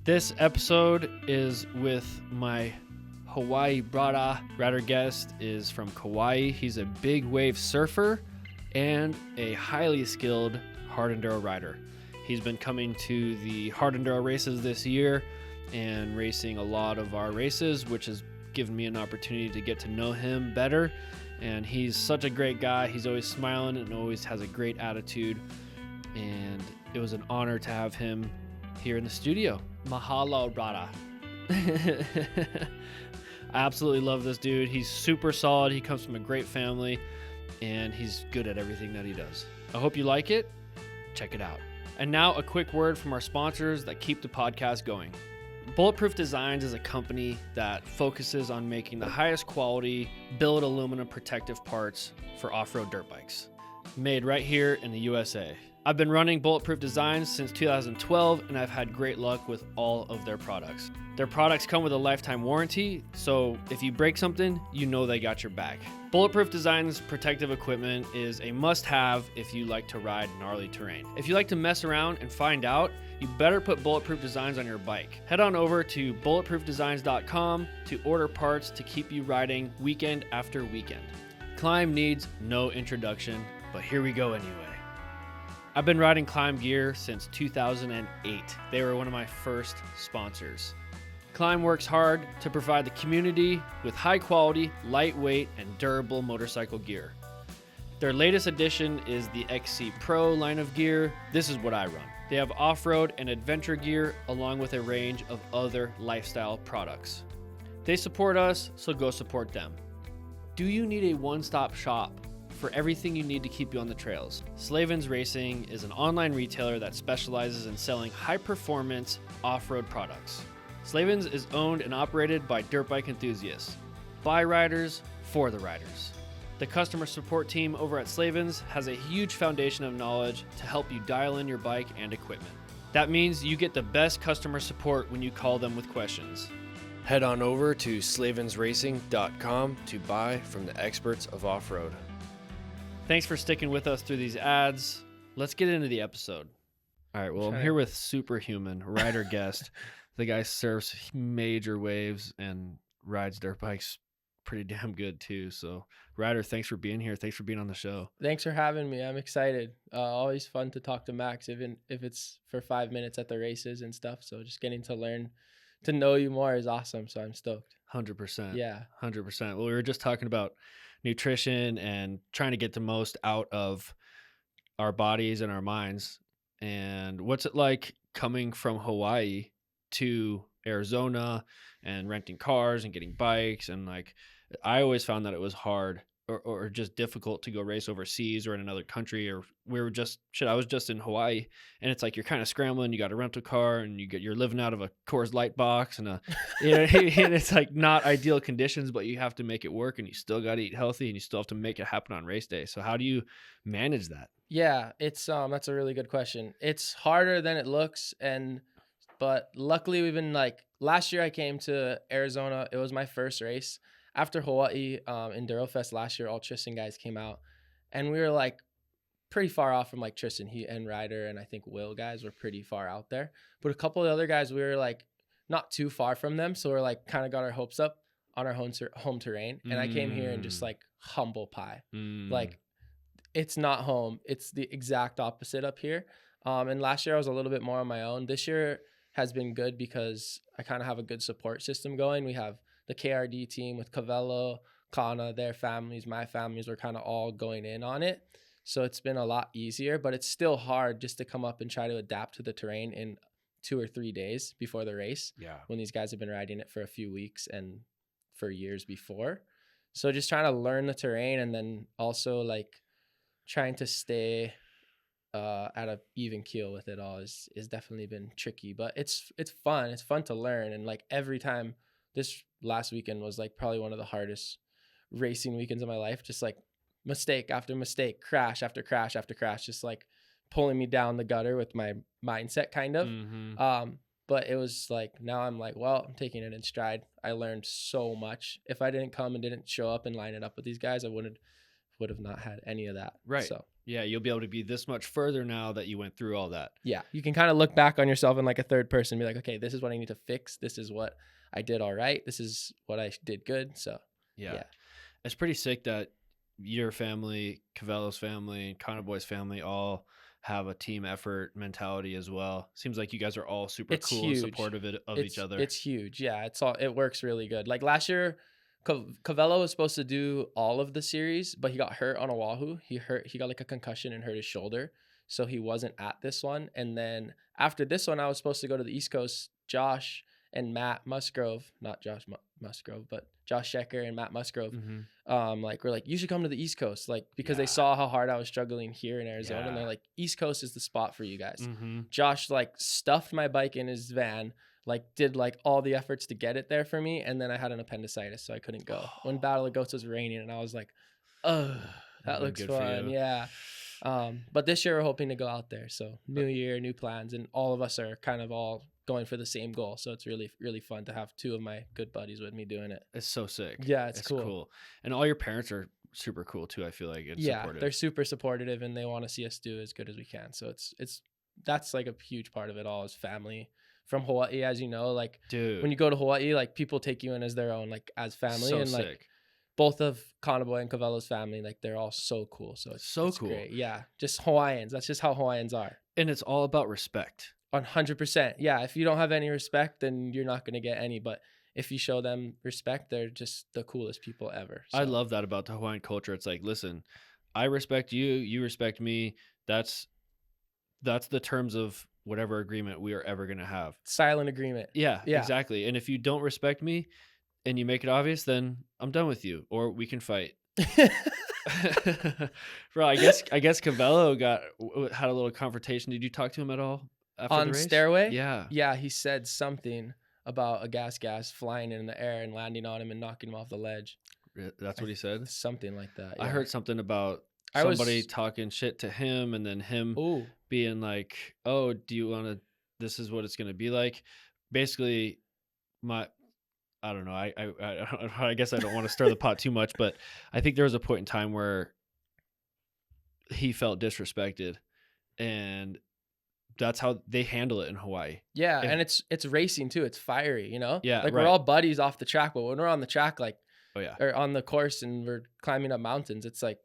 This episode is with my Hawaii brother. Ryder Guest is from Kauai. He's a big wave surfer and a highly skilled hard enduro rider. He's been coming to the hard enduro races this year and racing a lot of our races, which has given me an opportunity to get to know him better. And he's such a great guy. He's always smiling and always has a great attitude. And it was an honor to have him here in the studio. Mahalo, brother. I absolutely love this dude. He's super solid. He comes from a great family, and he's good at everything that he does. I hope you like it. Check it out. And now a quick word from our sponsors that keep the podcast going. Bulletproof Designs is a company that focuses on making the highest quality billet aluminum protective parts for off-road dirt bikes, made right here in the USA. I've been running Bulletproof Designs since 2012, and I've had great luck with all of their products. Their products come with a lifetime warranty, so if you break something, you know they got your back. Bulletproof Designs protective equipment is a must-have if you like to ride gnarly terrain. If you like to mess around and find out, you better put Bulletproof Designs on your bike. Head on over to bulletproofdesigns.com to order parts to keep you riding weekend after weekend. Climb needs no introduction, but here we go anyway. I've been riding Climb gear since 2008. They were one of my first sponsors. Climb works hard to provide the community with high quality, lightweight, and durable motorcycle gear. Their latest addition is the XC Pro line of gear. This is what I run. They have off-road and adventure gear along with a range of other lifestyle products. They support us, so go support them. Do you need a one-stop shop for everything you need to keep you on the trails? Slavens Racing is an online retailer that specializes in selling high-performance off-road products. Slavens is owned and operated by dirt bike enthusiasts, by riders, for the riders. The customer support team over at Slavens has a huge foundation of knowledge to help you dial in your bike and equipment. That means you get the best customer support when you call them with questions. Head on over to slavensracing.com to buy from the experts of off-road. Thanks for sticking with us through these ads. Let's get into the episode. All right, well, I'm here with Superhuman, Ryder Guest. The guy surfs major waves and rides dirt bikes pretty damn good too. So, Ryder, thanks for being here. Thanks for being on the show. Thanks for having me. I'm excited. Always fun to talk to Max, even if it's for 5 minutes at the races and stuff. So just getting to learn to know you more is awesome. So I'm stoked. 100%. Yeah. 100%. Well, we were just talking about nutrition and trying to get the most out of our bodies and our minds. And what's it like coming from Hawaii to Arizona and renting cars and getting bikes? And like, I always found that it was hard or just difficult to go race overseas or in another country. Or I was just in Hawaii, and it's like you're kind of scrambling. You got a rental car and you're living out of a Coors Light box and and it's like not ideal conditions, but you have to make it work, and you still got to eat healthy, and you still have to make it happen on race day. So how do you manage that? Yeah, it's that's a really good question. It's harder than it looks, but luckily we've been like, last year I came to Arizona. It was my first race after Hawaii Enduro Fest last year. All Tristan guys came out, and we were like pretty far off from like Tristan, he and Ryder, and I think Will guys were pretty far out there. But a couple of the other guys, we were like not too far from them, so we're like kind of got our hopes up on our home terrain. And I came here and just like humble pie, like it's not home. It's the exact opposite up here. And last year I was a little bit more on my own. This year has been good because I kind of have a good support system going. We have the KRD team with Cavello, Kana, their families, my families, were kind of all going in on it. So it's been a lot easier, but it's still hard just to come up and try to adapt to the terrain in 2 or 3 days before the race. Yeah. When these guys have been riding it for a few weeks and for years before. So just trying to learn the terrain, and then also like trying to stay at a even keel with it all is definitely been tricky, but it's fun. It's fun to learn. And like every time, this last weekend was like probably one of the hardest racing weekends of my life. Just like mistake after mistake, crash after crash after crash, just like pulling me down the gutter with my mindset kind of. But it was like, now I'm like, well, I'm taking it in stride. I learned so much. If I didn't come and didn't show up and line it up with these guys, I wouldn't would have not had any of that. Right. So Yeah, you'll be able to be this much further now that you went through all that. yeah, you can kind of look back on yourself in like a third person and be like, okay, this is what I need to fix. This is what I did all right. This is what I did good. So Yeah. It's pretty sick that your family, Cavello's family, and Conaboy's family all have a team effort mentality as well. Seems like you guys are all super It's cool huge. and supportive of each other. It's huge. Yeah, it works really good. Like last year, Cavello was supposed to do all of the series, but he got hurt on Oahu. He got like a concussion and hurt his shoulder. So he wasn't at this one. And then after this one, I was supposed to go to the East Coast. Josh and Matt Musgrove, not Josh Musgrove, but Josh Shecker and Matt Musgrove, we're like, you should come to the East Coast, like, because they saw how hard I was struggling here in Arizona, and they're like, East Coast is the spot for you guys. Josh like stuffed my bike in his van, like did like all the efforts to get it there for me, and then I had an appendicitis, so I couldn't go. When Battle of Goats was raining, and I was like, oh, that looks fun. Yeah. But this year we're hoping to go out there. So new year, new plans, and all of us are kind of all going for the same goal. So it's really, really fun to have two of my good buddies with me doing it. It's so sick. Yeah, it's cool. And all your parents are super cool too, I feel like. Supportive. They're super supportive, and they want to see us do as good as we can. So that's like a huge part of it all, is family from Hawaii. As you know, like, dude, when you go to Hawaii, like, people take you in as their own, like, as family. So and like sick. Both of Conaboy and Cavello's family, like, they're all so cool. So it's cool. Great. Yeah, just Hawaiians. That's just how Hawaiians are. And it's all about respect. 100%. Yeah, if you don't have any respect, then you're not going to get any. But if you show them respect, they're just the coolest people ever. So. I love that about the Hawaiian culture. It's like, listen, I respect you, you respect me. That's the terms of whatever agreement we are ever going to have. Silent agreement. Yeah, exactly. And if you don't respect me and you make it obvious, then I'm done with you, or we can fight. Bro, I guess Cavello had a little confrontation. Did you talk to him at all after on the race? Stairway? Yeah, he said something about a gas flying in the air and landing on him and knocking him off the ledge. That's what he said? Something like that. I heard something about somebody talking shit to him, and then him being like, oh, do you want to, this is what it's going to be like. Basically, I don't know. I guess I don't want to stir the pot too much, but I think there was a point in time where he felt disrespected, and that's how they handle it in Hawaii. Yeah, and it's racing too. It's fiery, you know? Yeah, like we're all buddies off the track, but when we're on the track, like, or on the course and we're climbing up mountains, it's like,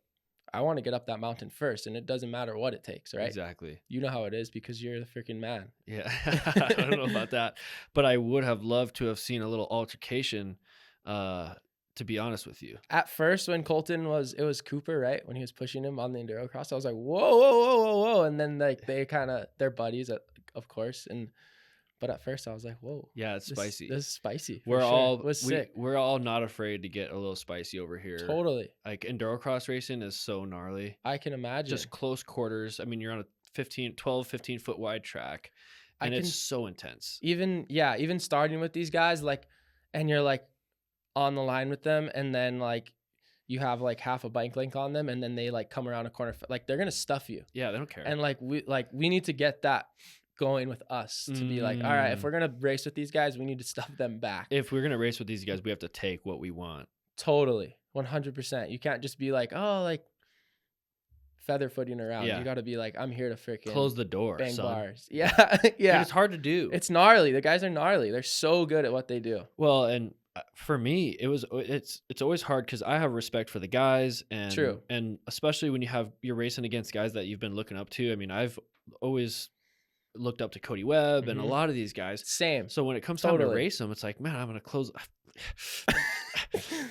I want to get up that mountain first, and it doesn't matter what it takes, right? Exactly. You know how it is because you're the freaking man. Yeah, I don't know about that, but I would have loved to have seen a little altercation, to be honest with you. At first, when Colton it was Cooper, right? When he was pushing him on the enduro cross, I was like, whoa. And then like they're buddies, of course. But at first I was like, whoa. Yeah, it's spicy. This is spicy. Sick. We're all not afraid to get a little spicy over here. Totally. Like, enduro cross racing is so gnarly. I can imagine. Just close quarters. I mean, you're on a 12, 15 foot wide track, and it's so intense. Even starting with these guys, like, and you're like on the line with them, and then like you have like half a bike length on them, and then they like come around a corner, like they're gonna stuff you. Yeah, they don't care. And like we need to get that going with us to be like, all right, if we're gonna race with these guys, we need to stuff them back. If we're gonna race with these guys, we have to take what we want. Totally. 100%. You can't just be like, oh, like feather footing around. You gotta be like, I'm here to freaking close the door, bang son. Bars. Yeah. Dude, it's hard to do. It's gnarly. The guys are gnarly. They're so good at what they do. Well, and for me, it's always hard because I have respect for the guys, and true, and especially when you're racing against guys that you've been looking up to. I mean, I've always looked up to Cody Webb and a lot of these guys. Same. So when it comes time to race them, it's like, man, I'm gonna close.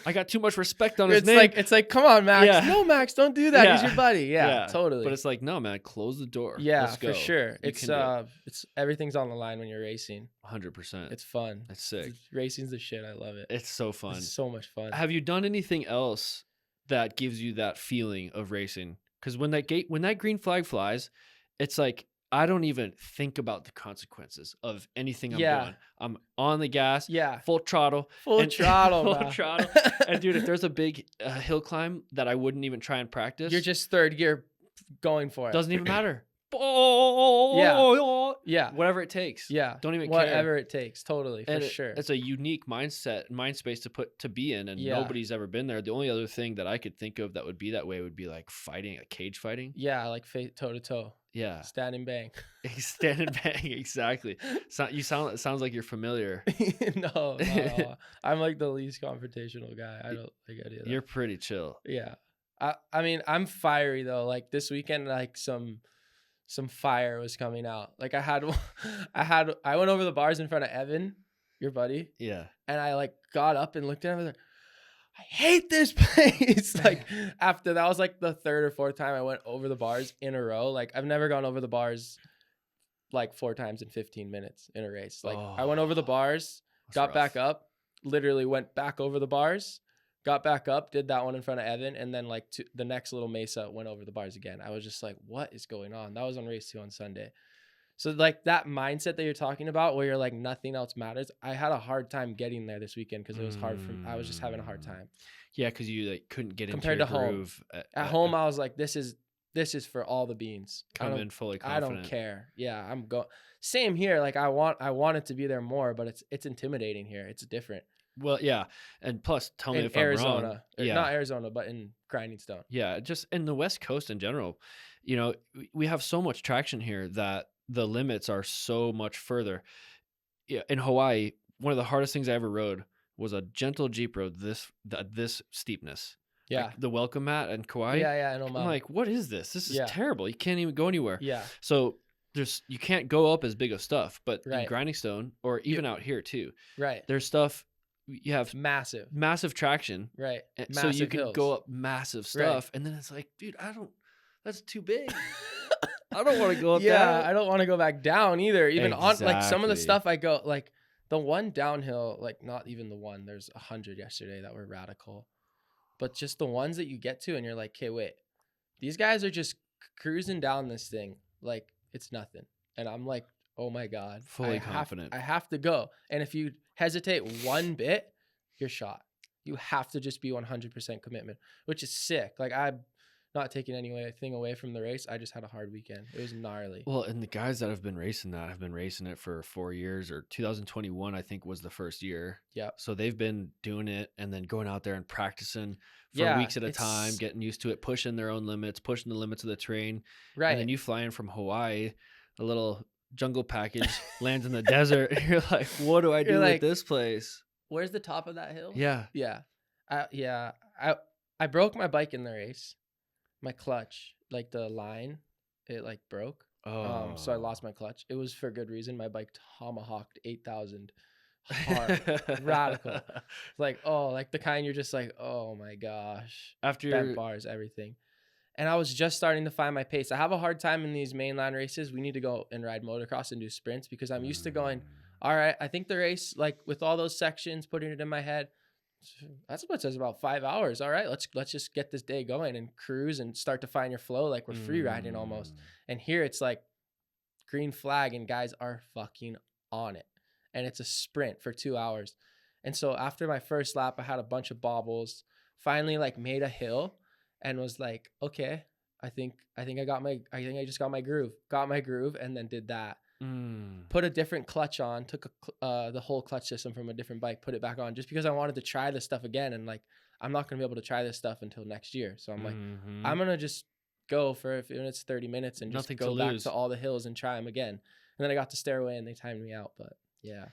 I got too much respect on his name. It's like, come on, Max. Yeah. No, Max, don't do that. He's your buddy. Yeah, totally. But it's like, no, man, close the door. Yeah, let's go. For sure. It's everything's on the line when you're racing. 100%. It's fun. It's sick. Racing's the shit. I love it. It's so fun. It's so much fun. Have you done anything else that gives you that feeling of racing? Because when that green flag flies, it's like, I don't even think about the consequences of anything I'm doing. I'm on the gas, full throttle. Full throttle. And dude, if there's a big hill climb that I wouldn't even try and practice, you're just third gear going for it. Doesn't even matter. Yeah. whatever it takes. Yeah. Don't even care. Whatever it takes. Totally. For And sure. it's a unique mind space to be in, and Yeah. nobody's ever been there. The only other thing that I could think of that would be that way would be like cage fighting. Yeah. Like toe to toe. Yeah. Stand and bang. Stand and bang. Exactly. So it sounds like you're familiar. No. I'm like the least confrontational guy. I don't like any of that. You're pretty chill. Yeah. I mean, I'm fiery though. Like this weekend, like some fire was coming out. Like I went over the bars in front of Evan, your buddy. Yeah. And I like got up and looked at him and was like, I hate this place. Like after that was like the third or fourth time I went over the bars in a row. Like I've never gone over the bars like 4 times in 15 minutes in a race. Like I went over the bars, got back up, literally went back over the bars, got back up, did that one in front of Evan, and then like the next little mesa went over the bars again. I was just like, what is going on? That was on race 2 on Sunday. So like that mindset that you're talking about where you're like nothing else matters. I had a hard time getting there this weekend because it was hard for me. I was just having a hard time. Yeah, because you like couldn't get compared into your to groove. Home. At home, I was like, this is for all the beans. Come in fully confident. I don't care. Yeah, I'm going. Same here. Like I want it to be there more, but it's intimidating here. It's different. Well, yeah, and plus, tell me if Arizona, I'm wrong. Yeah, not Arizona, but in GrindingStone. Yeah, just in the West Coast in general, you know, we have so much traction here that the limits are so much further. Yeah, in Hawaii, one of the hardest things I ever rode was a gentle Jeep road this steepness. Yeah, like the welcome mat in Kauai. Yeah, I know. I'm like, what is this? This is terrible. You can't even go anywhere. Yeah. So you can't go up as big of stuff, but right. in GrindingStone or even out here too, right? There's stuff. You have massive traction, right? So you can go up massive stuff, and then it's like, dude, that's too big. I don't want to go up. Yeah, I don't want to go back down either. Even on like some of the stuff I go like the one downhill, like not even the one. There's 100 yesterday that were radical, but just the ones that you get to, and you're like, okay, wait, these guys are just cruising down this thing like it's nothing, and I'm like, oh my god, fully confident. I have to go, and if you hesitate one bit, you're shot. You have to just be 100% commitment, which is sick. Like I'm not taking anything away from the race. I just had a hard weekend. It was gnarly. Well, and the guys that have been racing that have been racing it for 4 years, or 2021, I think was the first year. Yeah. So they've been doing it and then going out there and practicing for weeks at a time, getting used to it, pushing their own limits, pushing the limits of the terrain. Right. And then you fly in from Hawaii, a little jungle package lands in the desert. And you're like, what do I do with this place? Where's the top of that hill? Yeah. Yeah. I broke my bike in the race. My clutch, like the line, it like broke. So I lost my clutch. It was for good reason. My bike tomahawked 8,000 hard, radical. Like, like the kind you're just like, oh my gosh. After bent bars, everything. And I was just starting to find my pace. I have a hard time in these mainland races. We need to go and ride motocross and do sprints because I'm used to going, all right, I think the race, like with all those sections, putting it in my head, that's what says about 5 hours. All right, let's just get this day going and cruise and start to find your flow like we're free riding almost. And here it's like green flag and guys are fucking on it. And it's a sprint for 2 hours. And so after my first lap, I had a bunch of bobbles, finally like made a hill and was like, okay, I think I just got my groove and then did that. Put a different clutch on, took the whole clutch system from a different bike, put it back on just because I wanted to try this stuff again. And like, I'm not going to be able to try this stuff until next year. So I'm like, I'm going to just go for if it's 30 minutes and just go back to all the hills and try them again. And then I got to Stairway and they timed me out. But yeah.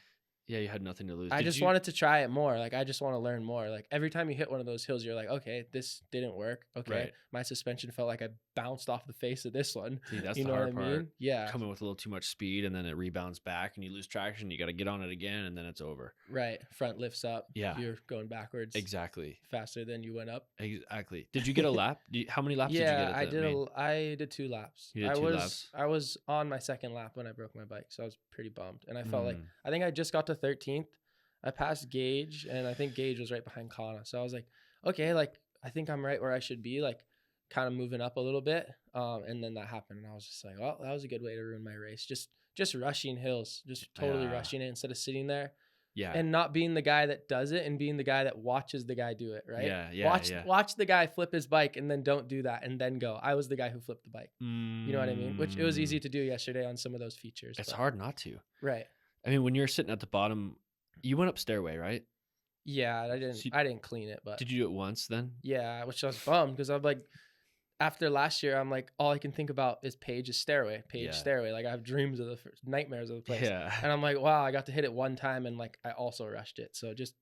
Yeah, you had nothing to lose. I just wanted to try it more. Like, I just want to learn more. Like, every time you hit one of those hills, you're like, okay, this didn't work. Okay. Right. My suspension felt like I bounced off the face of this one. See, that's the hard part. Yeah. Coming with a little too much speed and then it rebounds back and you lose traction. You got to get on it again and then it's over. Right. Front lifts up. Yeah. You're going backwards. Exactly. Faster than you went up. Exactly. Did you get a lap? How many laps did you get? I did 2 laps. You did 2 laps? I was on my second lap when I broke my bike. So I was pretty bummed. And I felt like, I think I just got to 13th. I passed Gage, and I think Gage was right behind Kana. So I was like, okay, like, I think I'm right where I should be, like, kind of moving up a little bit. And then that happened, and I was just like, well, that was a good way to ruin my race. Just rushing hills, just totally rushing it instead of sitting there. Yeah. and not being the guy that does it and being the guy that watches the guy do it, right? Yeah. Watch the guy flip his bike and then don't do that and then go. I was the guy who flipped the bike. You know what I mean? Which it was easy to do yesterday on some of those features. It's hard not to. Right. I mean, when you're sitting at the bottom, you went up Stairway, right? Yeah, I didn't clean it, but did you do it once then? Yeah, which I was bummed because I'm like, after last year, I'm like, all I can think about is Paige's Stairway, Stairway. Like I have dreams of nightmares of the place. Yeah. And I'm like, wow, I got to hit it one time and like I also rushed it. So just,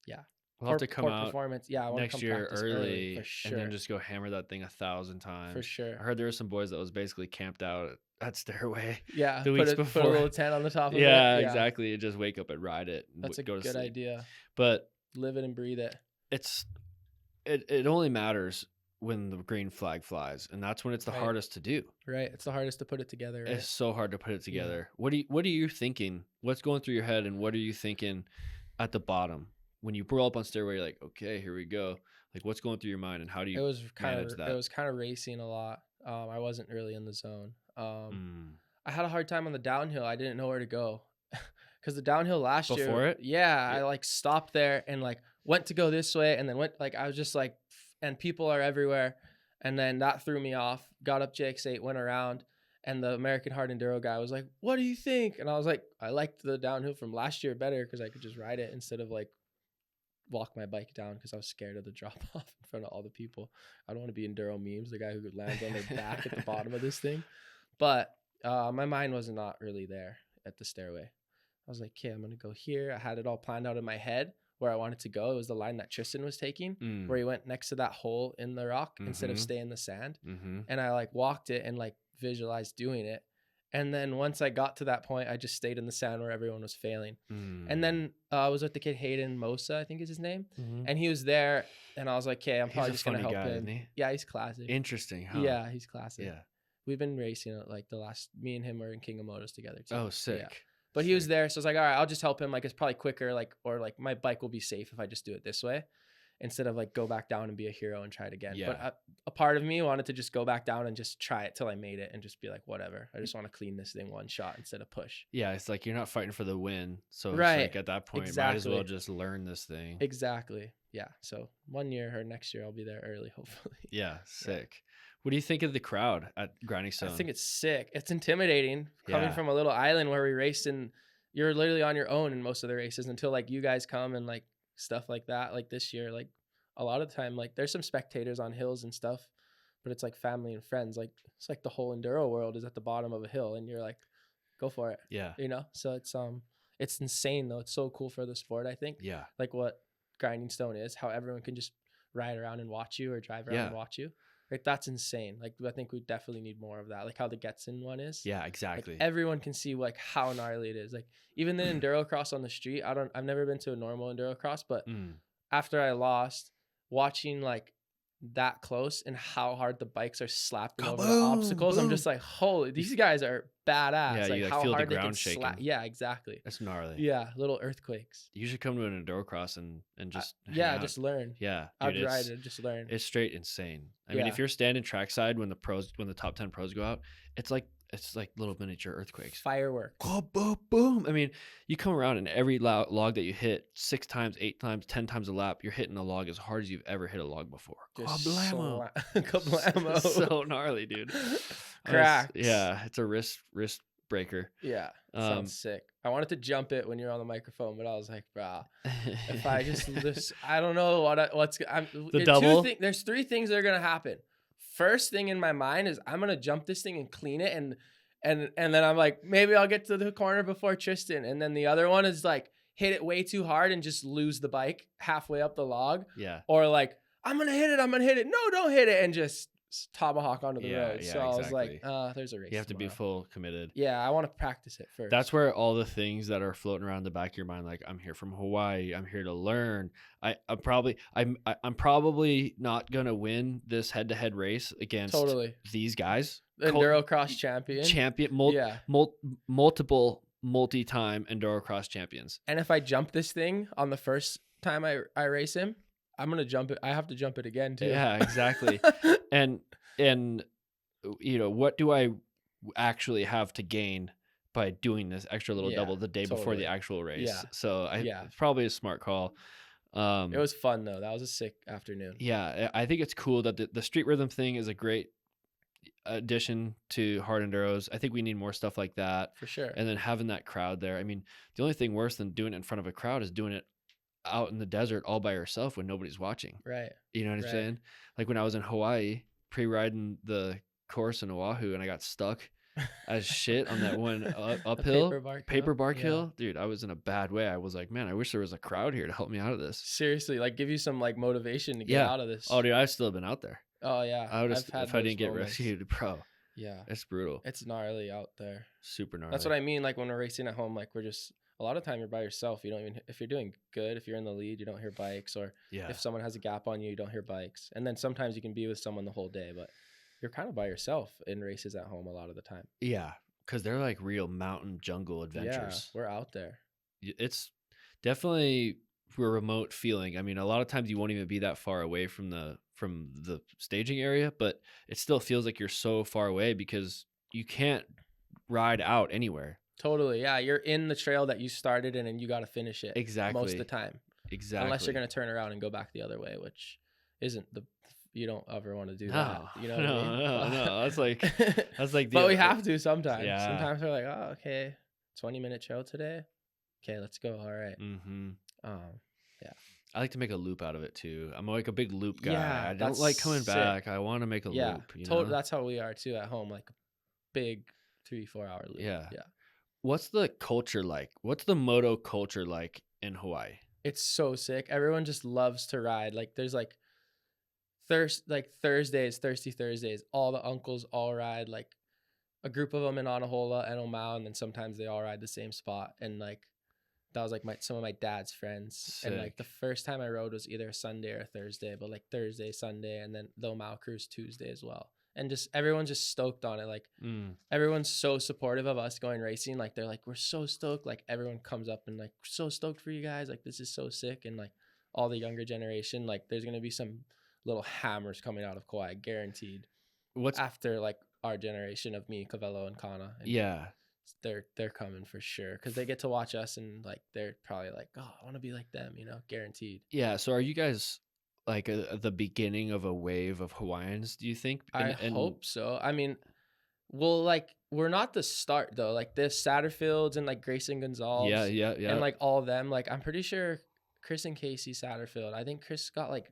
yeah. We'll have to come out performance. Yeah, I want next to come year early for sure. and then just go hammer that thing 1,000 times. For sure. I heard there were some boys that was basically camped out at Stairway. Yeah, the weeks before. Put a little tent on the top of it. Yeah, exactly. And just wake up and ride it. And That's a go to good sleep. idea. But live it and breathe it. It only matters when the green flag flies, and that's when it's the hardest to do. Right, it's the hardest to put it together. Right? It's so hard to put it together. Yeah. What are you thinking? What's going through your head, and what are you thinking at the bottom when you roll up on Stairway? You're like, okay, here we go. Like, what's going through your mind, and how do you manage that? It was kind of racing a lot. I wasn't really in the zone. I had a hard time on the downhill. I didn't know where to go because the downhill last year. Before it, yeah, I like stopped there and like went to go this way, and then went like I was just like. And people are everywhere. And then that threw me off. Got up JX8, went around. And the American Hard Enduro guy was like, what do you think? And I was like, I liked the downhill from last year better because I could just ride it instead of like walk my bike down because I was scared of the drop off in front of all the people. I don't want to be Enduro memes, the guy who lands on their back at the bottom of this thing. But my mind was not really there at the Stairway. I was like, okay, I'm going to go here. I had it all planned out in my head. Where I wanted to go. It was the line that Tristan was taking, where he went next to that hole in the rock instead of staying in the sand. And I like walked it and like visualized doing it. And then once I got to that point, I just stayed in the sand where everyone was failing. And then I was with the kid Hayden Mosa, I think is his name. And he was there and I was like, okay, I'm probably just going to help him. Yeah, he's classic. Interesting, huh? Yeah, he's classic. Yeah. We've been racing like me and him were in King of Motos together too. Oh, sick. Yeah. But he was there, so I was like, all right, I'll just help him. Like, it's probably quicker, like, or like my bike will be safe if I just do it this way instead of like go back down and be a hero and try it again. Yeah. But a part of me wanted to just go back down and just try it till I made it and just be like, whatever. I just want to clean this thing one shot instead of push. Yeah, it's like you're not fighting for the win. So right. It's like at that point, might as well just learn this thing. Exactly. Yeah. So 1 year or next year, I'll be there early, hopefully. Yeah, sick. Yeah. What do you think of the crowd at GrindingStone? I think it's sick. It's intimidating coming from a little island where we raced in. You're literally on your own in most of the races until like you guys come and like stuff like that. Like this year, like a lot of the time, like there's some spectators on hills and stuff, but it's like family and friends. Like it's like the whole enduro world is at the bottom of a hill and you're like, go for it. Yeah. You know? So it's insane though. It's so cool for the sport, I think. Yeah. Like what GrindingStone is, how everyone can just ride around and watch you or drive around and watch you. Like that's insane. Like I think we definitely need more of that. Like how the Getson one is. Yeah, exactly. Like, everyone can see like how gnarly it is. Like even the enduro cross on the street. I've never been to a normal enduro cross, but after I lost, watching like that close and how hard the bikes are slapping over the obstacles, I'm just like, holy, these guys are badass. Yeah, like you like how feel hard the they ground can shaking. slap. Yeah, exactly. That's gnarly. Yeah, little earthquakes. You should come to an enduro cross and just just learn. Yeah, I'd ride it, just learn. It's straight insane. I mean, if you're standing trackside when the top 10 pros go out, it's like little miniature earthquakes. Fireworks. Oh, boom, boom. I mean, you come around and every log that you hit 6 times, 8 times, 10 times a lap, you're hitting a log as hard as you've ever hit a log before. Kablamo. Kablamo. So gnarly, dude. Cracks. Yeah, it's a wrist breaker. Yeah, sounds sick. I wanted to jump it when you're on the microphone, but I was like, bro, if I just I don't know what's the double. There's 3 things that are gonna happen. First thing in my mind is I'm gonna jump this thing and clean it, and then I'm like, maybe I'll get to the corner before Tristan, and then the other one is like hit it way too hard and just lose the bike halfway up the log. Yeah. Or like I'm gonna hit it. No, don't hit it, and just tomahawk onto the road. Yeah, so I was like, there's a race. You have to be full committed. Yeah, I want to practice it first. That's where all the things that are floating around the back of your mind, like I'm here from Hawaii, I'm here to learn. I'm probably not gonna win this head-to-head race against these guys. Enduro cross champion, multiple multi-time enduro cross champions. And if I jump this thing on the first time I race him, I'm gonna jump it. I have to jump it again too. Yeah, exactly. and you know, what do I actually have to gain by doing this extra little Yeah, double the day before the totally. actual race. Yeah. So Yeah. it's probably a smart call. It was fun though. That was a sick afternoon. Yeah, I think it's cool that the street rhythm thing is a great addition to hard enduros. I think we need more stuff like that. For sure. And then having that crowd there. I mean, the only thing worse than doing it in front of a crowd is doing it out in the desert all by yourself when nobody's watching. Right. You know what I'm saying? Like when I was in Hawaii, pre-riding the course in Oahu, and I got stuck as shit on that one uphill paper bark hill. Dude, I was in a bad way. I was like, man, I wish there was a crowd here to help me out of this. Seriously, like give you some like motivation to get out of this. Oh, dude, I'd still have been out there. Oh yeah, I would have if I didn't get rescued, bro. Yeah, it's brutal. It's gnarly out there. Super gnarly. That's what I mean. Like when we're racing at home, like we're just a lot of time you're by yourself. You don't even if you're doing good, if you're in the lead, you don't hear bikes, or if someone has a gap on you, you don't hear bikes. And then sometimes you can be with someone the whole day, but you're kind of by yourself in races at home a lot of the time. Yeah, because they're like real mountain jungle adventures. Yeah, we're out there. It's definitely a remote feeling. I mean, a lot of times you won't even be that far away from the staging area, but it still feels like you're so far away because you can't ride out anywhere. Totally. Yeah, you're in the trail that you started in, and you got to finish it. Exactly. Most of the time. Exactly. Unless you're gonna turn around and go back the other way, which isn't you don't ever want to do that. You know what I mean? No. That's like but we have to sometimes. Yeah. Sometimes we're like, oh, okay, 20-minute trail today. Okay, let's go. All right. Mm-hmm. Yeah. I like to make a loop out of it too. I'm like a big loop guy. Yeah, I don't like coming back. I want to make a loop. You know? That's how we are too at home. Like a big 3-4 hour loop. Yeah. Yeah. What's the culture like? What's the moto culture like in Hawaii? It's so sick. Everyone just loves to ride. Like there's like Thursdays, Thirsty Thursdays. All the uncles all ride. Like a group of them in Anahola and Omao, and then sometimes they all ride the same spot. And like that was like some of my dad's friends. Sick. And like the first time I rode was either a Sunday or a Thursday, but like Thursday, Sunday, and then the Omao cruise Tuesday as well. And just everyone's just stoked on it. Like everyone's so supportive of us going racing. Like they're like, we're so stoked. Like everyone comes up and like, we're so stoked for you guys. Like this is so sick. And like all the younger generation, like there's gonna be some little hammers coming out of Kauai, guaranteed. What's after like our generation of me, Cavello, and Kana? And yeah, they're coming for sure because they get to watch us and like they're probably like, oh, I want to be like them, you know, guaranteed. Yeah. So are you guys like the beginning of a wave of Hawaiians, do you think? I hope so. I mean, we're not the start though. Like the Satterfields and like Grayson Gonzalez. Yeah. And like all of them. Like I'm pretty sure Chris and Casey Satterfield. I think Chris got like,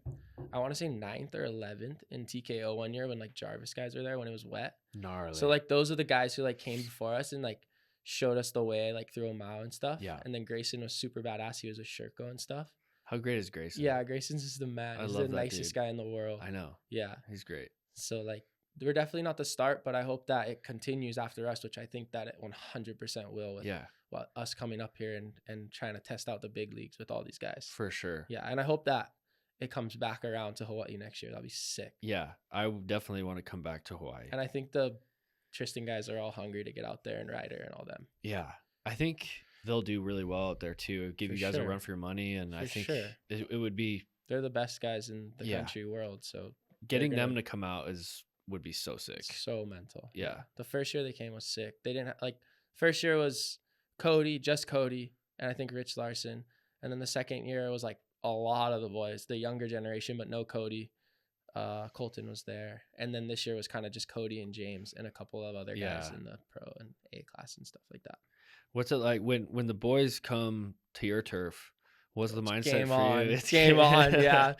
I want to say 9th or 11th in TKO one year when like Jarvis guys were there when it was wet. Gnarly. So like those are the guys who like came before us and like showed us the way like through Omao and stuff. Yeah. And then Grayson was super badass. He was with Shirko and stuff. How great is Grayson? Yeah, Grayson's just the man. He's the nicest guy in the world. I know. Yeah. He's great. So like we're definitely not the start, but I hope that it continues after us, which I think that it 100% will with us coming up here and trying to test out the big leagues with all these guys. For sure. Yeah, and I hope that it comes back around to Hawaii next year. That'll be sick. Yeah, I definitely want to come back to Hawaii. And I think the Tristan guys are all hungry to get out there, and Ryder and all them. Yeah, I think they'll do really well out there too. Give you guys a run for your money, and I think it would be. They're the best guys in the country world, so getting them to come out would be so sick. So mental. Yeah. The first year they came was sick. They didn't first year was Cody, and I think Rich Larson, and then the second year it was like a lot of the boys, the younger generation, but no Cody. Colton was there, and then this year was kind of just Cody and James and a couple of other guys in the pro and A class and stuff like that. What's it like when the boys come to your turf? What's the mindset game for on. you? It's game on, yeah.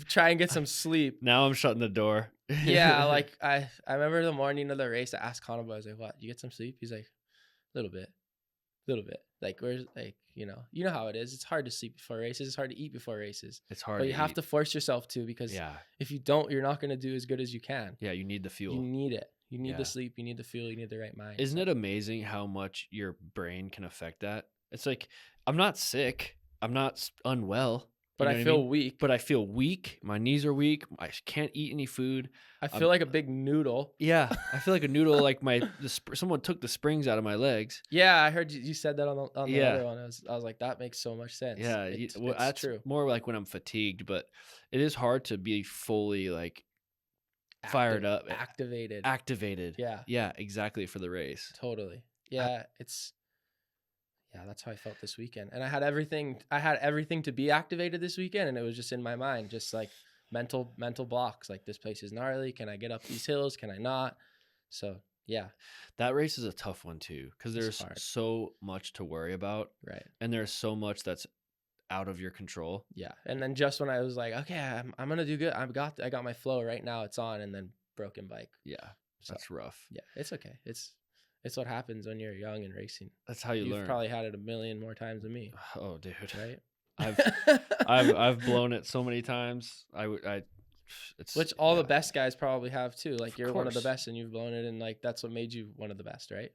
Try and get some sleep. Now I'm shutting the door. Yeah, like I remember the morning of the race, I asked Connor, I was like, "What? You get some sleep?" He's like, "A little bit." Like where's like you know how it is. It's hard to sleep before races. It's hard to eat before races. It's hard, but you have to force yourself to because if you don't, you're not going to do as good as you can. Yeah, you need the fuel. You need it. You need the sleep. You need the fuel. You need the right mind. Isn't it amazing how much your brain can affect that? It's like I'm not sick. I'm not unwell. But I feel weak. But I feel weak. My knees are weak. I can't eat any food. I feel like a big noodle. Yeah, I feel like a noodle. Like someone took the springs out of my legs. Yeah, I heard you said that on the other one. I was like, that makes so much sense. Yeah, that's true. More like when I'm fatigued, but it is hard to be fully like fired up, activated. Yeah, exactly for the race. Totally. Yeah, that's how I felt this weekend. And I had everything to be activated this weekend, and it was just in my mind, just like mental blocks. Like, this place is gnarly. Can I get up these hills? Can I not? So yeah, That race is a tough one too, because It's there's hard. so much to worry about, right. and there's so much that's out of your control. Yeah. And then just when I was like, okay, I'm gonna do good. I got my flow right now. It's on, and then broken bike. Yeah, So that's rough. yeah, it's okay. It's what happens when you're young and racing. That's how you You've learn. probably had it a million more times than me, Oh, dude, right? I've blown it so many times. It's Which all the best guys probably have too. Like, you're one of the course. best, and you've blown it, and like that's what made you one of the best, right?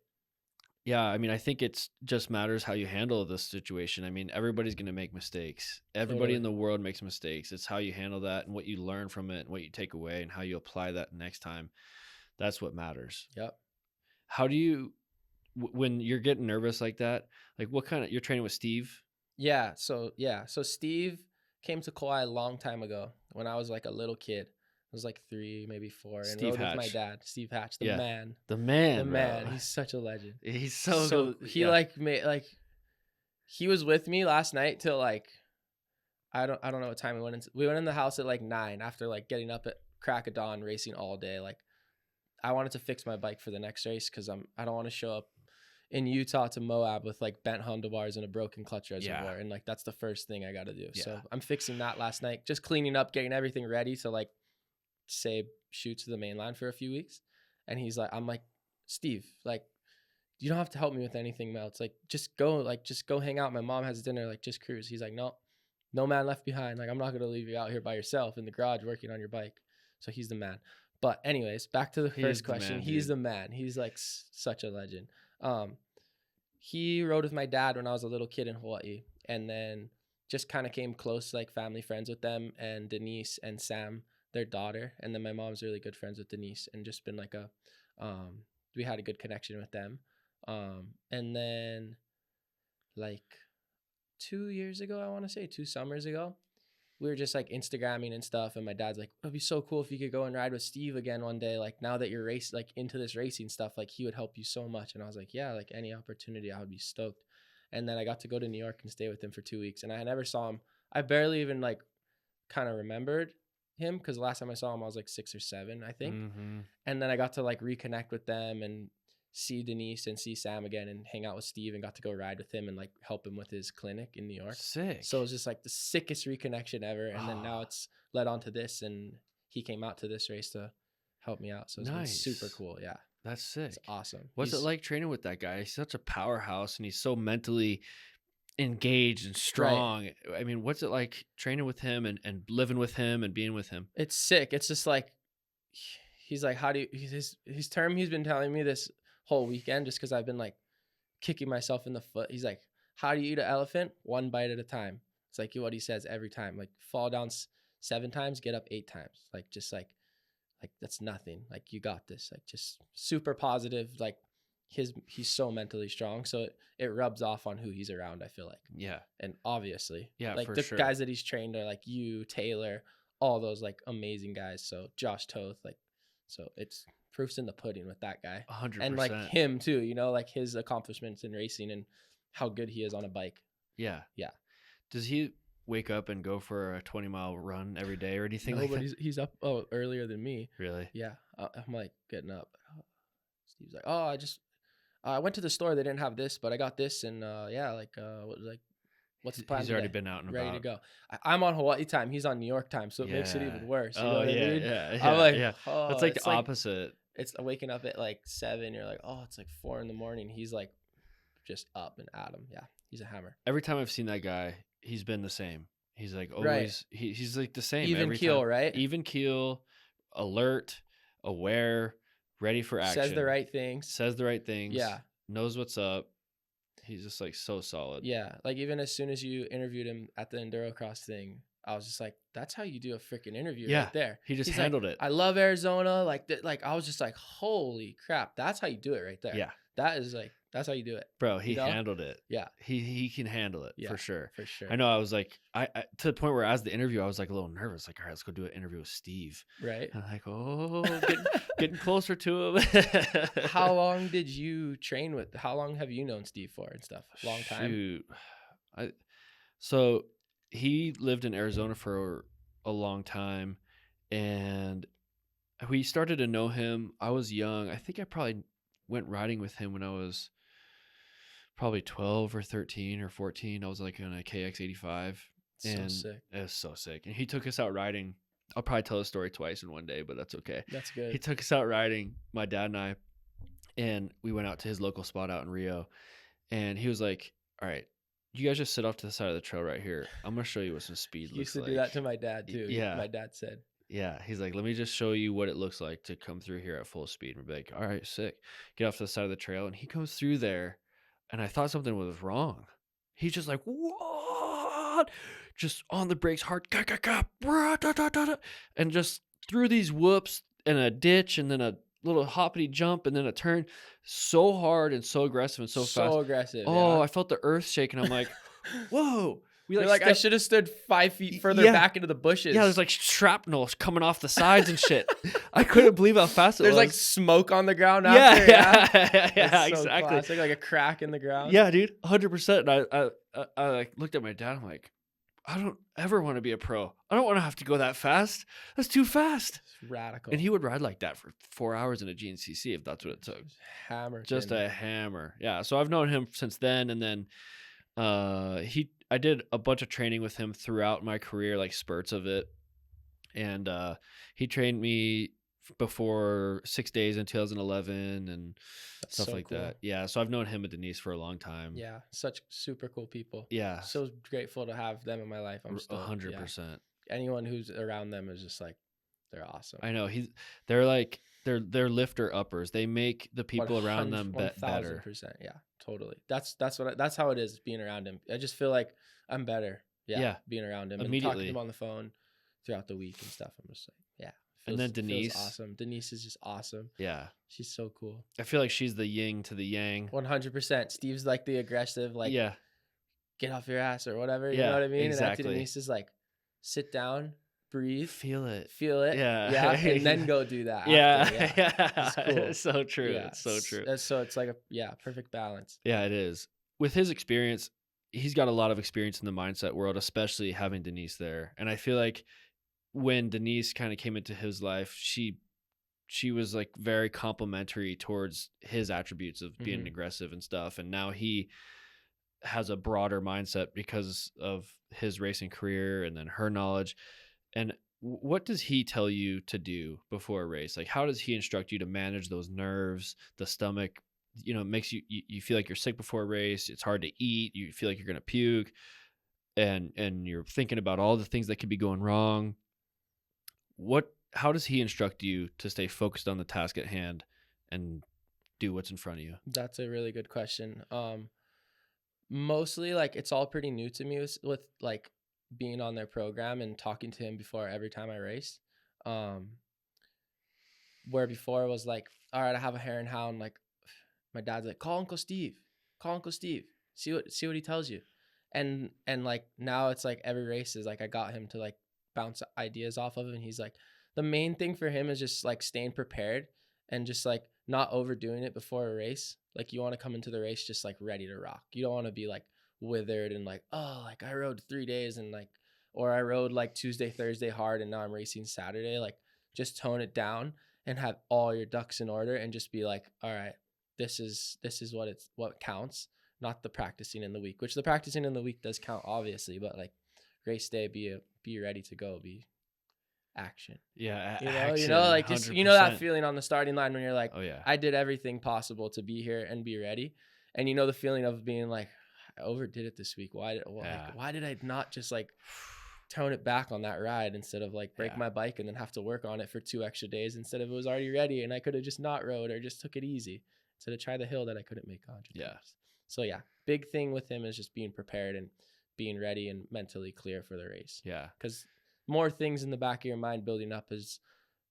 Yeah, I mean, I think it's just matters how you handle this situation. I mean, everybody's going to make mistakes. Everybody Totally. in the world makes mistakes. It's how you handle that and what you learn from it and what you take away and how you apply that next time. That's what matters. Yep. How do you, when you're getting nervous like that, like what kind of, you're training with Steve? Yeah. So Steve came to Kauai a long time ago when I was like a little kid. I was like 3, maybe 4, and Steve rode with my Hatch. dad, Steve Hatch, the Yeah. man. The man, The bro. man. He's such a legend. He's so good. He Yeah. like made like he was with me last night till like I don't know what time we went into. We went in the house at like 9 after like getting up at crack of dawn, racing all day. Like, I wanted to fix my bike for the next race because I don't want to show up in Utah to Moab with like bent handlebars and a broken clutch reservoir. Yeah. And like that's the first thing I got to do. Yeah. So I'm fixing that last night, just cleaning up, getting everything ready to like say shoot to the mainland for a few weeks. And I'm like, Steve, like, you don't have to help me with anything else. Like, just go hang out. My mom has dinner. Like, just cruise. He's like, no man left behind. Like, I'm not gonna leave you out here by yourself in the garage working on your bike. So he's the man. But anyways, back to the first question. He's the man. He's like such a legend. He rode with my dad when I was a little kid in Hawaii, and then just kind of came close, like family friends with them, and Denise and Sam, their daughter. And then my mom's really good friends with Denise, and just been like we had a good connection with them. And then like 2 years ago, I want to say 2 summers ago, we were just like Instagramming and stuff. And my dad's like, it'd be so cool if you could go and ride with Steve again one day. Like, now that you're like into this racing stuff, like he would help you so much. And I was like, yeah, like any opportunity, I would be stoked. And then I got to go to New York and stay with him for 2 weeks. And I never saw him. I barely even like kind of remembered him, because the last time I saw him, I was like 6 or 7, I think. Mm-hmm. And then I got to like reconnect with them and see Denise and see Sam again and hang out with Steve, and got to go ride with him and like help him with his clinic in New York. Sick. So it was just like the sickest reconnection ever. And then now it's led on to this, and he came out to this race to help me out. So it's been super cool. Yeah. That's sick. It's awesome. What's it like training with that guy? He's such a powerhouse, and he's so mentally engaged and strong. Right. I mean, what's it like training with him and living with him and being with him? It's sick. It's just like, he's like, how do you, his term he's been telling me this whole weekend, just because I've been like kicking myself in the foot. He's like, how do you eat an elephant? 1 bite at a time. It's like what he says every time. Like, fall down 7 times, get up 8 times. Like, just like that's nothing. Like, you got this. Like, just super positive. Like, he's so mentally strong. So it rubs off on who he's around, I feel like. Yeah. And obviously, yeah, like the guys that he's trained are like you, Taylor, all those like amazing guys. So Josh Toth, like, so it's proof's in the pudding with that guy. 100%. And like him too, you know, like his accomplishments in racing and how good he is on a bike. Yeah. Yeah. Does he wake up and go for a 20-mile run every day or anything No, like but that? he's up earlier than me. Really? Yeah. I'm like getting up. Steve's like, oh, I went to the store. They didn't have this, but I got this. And what's the plan? He's already been out and ready about. to go. I'm on Hawaii time. He's on New York time. So it makes it even worse. You know what I mean? Yeah. I'm like, yeah. oh, That's like the opposite. It's waking up at like 7. You're like, oh, it's like 4 in the morning. He's like just up and at him. Yeah. He's a hammer. Every time I've seen that guy, he's been the same. He's like always, he's like the same. Even every keel, time. right? Even keel, alert, aware, ready for action. Says the right things. Yeah. Knows what's up. He's just like so solid. Yeah. Like, even as soon as you interviewed him at the Endurocross thing, I was just like, that's how you do a freaking interview right there. He just He's handled like, it. I love Arizona. Like I was just like, holy crap. That's how you do it right there. Yeah. That's That's how you do it. Bro, he You know? handled it. Yeah. He can handle it Yeah, for sure. for sure. I know. I was like, I to the point where as the interview, I was like a little nervous. Like, all right, let's go do an interview with Steve. Right. And I'm like, oh, getting closer to him. How long did you train with? How long have you known Steve for and stuff? Long time. Shoot. So he lived in Arizona for a long time, and we started to know him. I was young. I think I probably went riding with him when I was probably 12 or 13 or 14. I was like on a KX85. And So sick. it was so sick. And he took us out riding. I'll probably tell the story twice in one day, but that's okay. That's good. He took us out riding, my dad and I, and we went out to his local spot out in Rio. And he was like, all right, you guys just sit off to the side of the trail right here. I'm going to show you what some speed He looks used to like. do that to my dad too. Yeah. My dad said. Yeah. He's like, let me just show you what it looks like to come through here at full speed. And we're like, all right, sick. Get off to the side of the trail. And he comes through there, and I thought something was wrong. He's just like, what? Just on the brakes hard. And just threw these whoops and a ditch and then a little hoppity jump and then a turn so hard and so aggressive and so fast. Aggressive. Oh, yeah. I felt the earth shake, and I'm like, whoa. You're like, I should have stood 5 feet further back into the bushes. Yeah, there's like shrapnel coming off the sides and shit. I couldn't believe how fast it was. There's like smoke on the ground Yeah, after. yeah, That's so exactly. classic, like a crack in the ground. Yeah, dude, 100%. And I like looked at my dad. I'm like, I don't ever want to be a pro. I don't want to have to go that fast. That's too fast. It's radical. And he would ride like that for 4 hours in a GNCC if that's what it took. Hammer. Just a hammer. Yeah. So I've known him since then, and then I did a bunch of training with him throughout my career, like spurts of it. And he trained me before 6 days in 2011 and That's stuff so like cool. that. Yeah. So I've known him and Denise for a long time. Yeah, such super cool people. Yeah. So grateful to have them in my life. I'm still 100%. Anyone who's around them is just like, they're awesome. I know they're like they're lifter uppers. They make the people around them better. 1000%. Yeah, totally. That's how it is being around him. I just feel like I'm better. Yeah. Being around him and talking to him on the phone throughout the week and stuff. I'm just like, yeah. And then Denise, awesome. Denise is just awesome. Yeah, she's so cool. I feel like she's the yin to the yang. 100%. Steve's like the aggressive, like, yeah, get off your ass or whatever. You know what I mean? Exactly. And Denise is like, sit down, breathe, feel it, yeah, and then go do that. Yeah, It's cool. It's so true. Yeah, it's so true. So it's like a perfect balance. Yeah, it is. With his experience, he's got a lot of experience in the mindset world, especially having Denise there. And I feel like when Denise kind of came into his life, she was like very complimentary towards his attributes of being aggressive and stuff. And now he has a broader mindset because of his racing career and then her knowledge. And what does he tell you to do before a race? Like, how does he instruct you to manage those nerves, the stomach? You know, it makes you feel like you're sick before a race. It's hard to eat. You feel like you're going to puke, and you're thinking about all the things that could be going wrong. How does he instruct you to stay focused on the task at hand and do what's in front of you? That's a really good question. Mostly like it's all pretty new to me with like being on their program and talking to him before every time I race. Where before it was like, all right, I have a hare and hound. Like my dad's like, call Uncle Steve. See what he tells you. And like now it's like every race is like I got him to like bounce ideas off of him. And he's like, the main thing for him is just like staying prepared and just like not overdoing it before a race. Like you want to come into the race just like ready to rock. You don't want to be like withered and like, oh, like I rode 3 days and like, or I rode like Tuesday, Thursday hard and now I'm racing Saturday. Like just tone it down and have all your ducks in order and just be like, all right, this is what counts, not the practicing in the week, which the practicing in the week does count obviously, but like race day, be ready to go, be action. Yeah. You know, like just, you know, that feeling on the starting line when you're like, oh yeah, I did everything possible to be here and be ready. And you know, the feeling of being like, I overdid it this week. Why did I not just like tone it back on that ride instead of like break my bike and then have to work on it for 2 extra days instead of it was already ready and I could have just not rode or just took it easy instead of try the hill that I couldn't make 100 times. So yeah, big thing with him is just being prepared and being ready and mentally clear for the race. Yeah. Because more things in the back of your mind building up is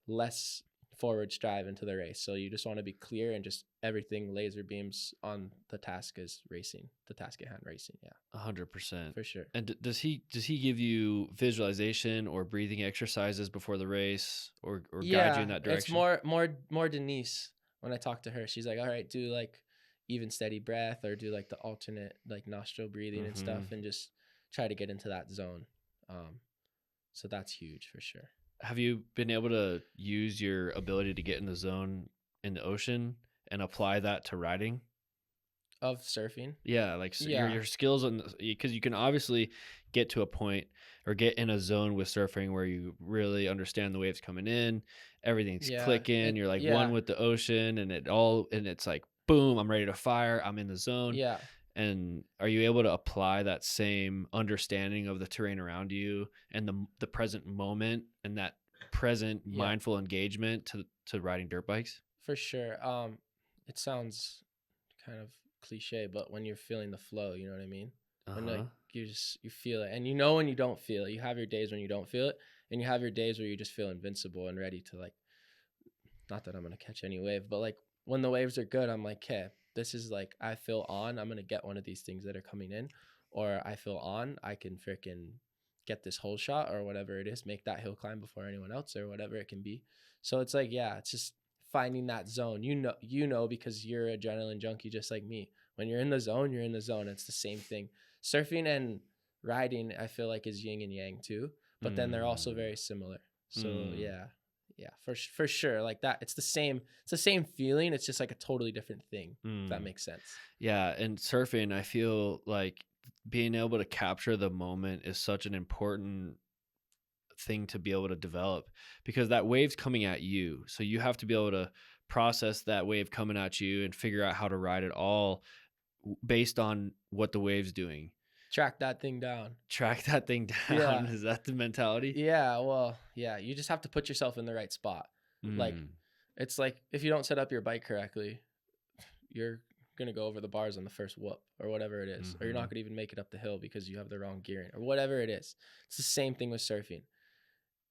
less forward strive into the race. So you just want to be clear and just everything laser beams on the task is racing, the task at hand racing. Yeah, 100%. for sure. And does he give you visualization or breathing exercises before the race, or guide you in that direction? It's more Denise. When I talk to her, she's like, all right, do like even steady breath, or do like the alternate like nostril breathing and stuff, and just try to get into that zone. So that's huge for sure. Have you been able to use your ability to get in the zone in the ocean and apply that to riding? Of surfing? Yeah, like Yeah. your skills, because you can obviously get to a point or get in a zone with surfing where you really understand the waves coming in, everything's clicking, you're like one with the ocean, and it's like boom, I'm ready to fire, I'm in the zone. Yeah. And are you able to apply that same understanding of the terrain around you and the present moment and that present mindful engagement to riding dirt bikes? For sure. It sounds kind of cliche, but when you're feeling the flow, you know what I mean? When like you feel it, and you know when you don't feel it. You have your days when you don't feel it, and you have your days where you just feel invincible and ready to like. Not that I'm gonna catch any wave, but like when the waves are good, I'm like, okay, this is like I feel on. I'm gonna get one of these things that are coming in, or I feel on. I can freaking get this hole shot or whatever it is, make that hill climb before anyone else or whatever it can be. So it's like, yeah, it's just finding that zone. You know, because you're an adrenaline junkie just like me. When you're in the zone, you're in the zone. It's the same thing. Surfing and riding, I feel like, is yin and yang too, but then they're also very similar. So yeah, for sure. Like that, it's the same feeling. It's just like a totally different thing. If that makes sense. Yeah, and surfing, I feel like being able to capture the moment is such an important thing to be able to develop, because that wave's coming at you, so you have to be able to process that wave coming at you and figure out how to ride it all based on what the wave's doing. Track that thing down. Yeah. Is that the mentality? Yeah, well, yeah, you just have to put yourself in the right spot. Like it's like if you don't set up your bike correctly, you're gonna go over the bars on the first whoop or whatever it is, or you're not gonna even make it up the hill because you have the wrong gearing or whatever it is. It's the same thing with surfing.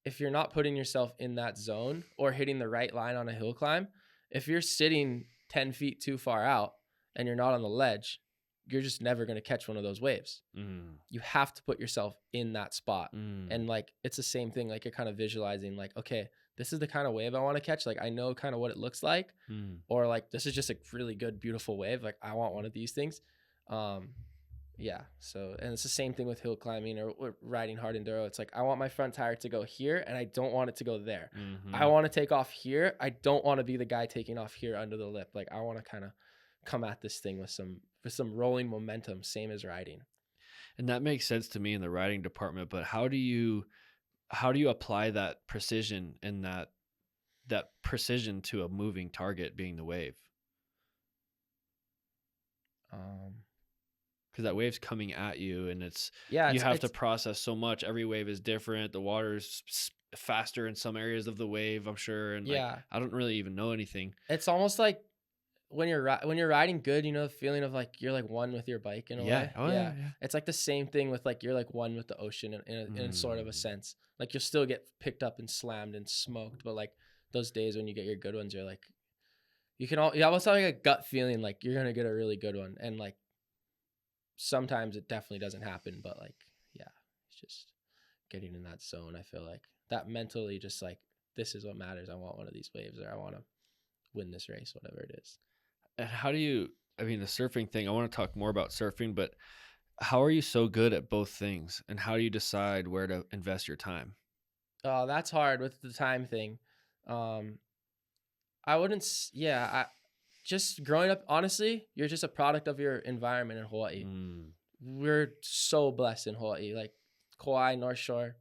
If you're not putting yourself in that zone or hitting the right line on a hill climb, if you're sitting 10 feet too far out and you're not on the ledge, you're just never going to catch one of those waves. You have to put yourself in that spot. And like, it's the same thing. Like you're kind of visualizing like, okay, this is the kind of wave I want to catch. Like I know kind of what it looks like, or like, this is just a really good, beautiful wave. Like I want one of these things. Yeah. So, and it's the same thing with hill climbing or riding hard enduro. It's like, I want my front tire to go here and I don't want it to go there. I want to take off here. I don't want to be the guy taking off here under the lip. Like I want to kind of come at this thing with some rolling momentum, same as riding. And that makes sense to me in the riding department, but how do you apply that precision and that precision to a moving target being the wave? Because that wave's coming at you, and you have to process so much. Every wave is different. The water's faster in some areas of the wave, I'm sure. And like, I don't really even know anything. It's almost like when you're riding good, you know, the feeling of like you're like one with your bike in a way. Yeah. It's like the same thing with like you're like one with the ocean in sort of a sense. Like you'll still get picked up and slammed and smoked, but like those days when you get your good ones, you're like you almost have like a gut feeling like you're gonna get a really good one, and like sometimes it definitely doesn't happen, but like, yeah, it's just getting in that zone. I feel like that mentally just like, this is what matters. I want one of these waves, or I want to win this race, whatever it is. And the surfing thing, I want to talk more about surfing, but how are you so good at both things, and how do you decide where to invest your time? Oh, that's hard with the time thing. Just growing up, honestly, you're just a product of your environment in Hawaii. We're so blessed in Hawaii. Like Kauai, North Shore,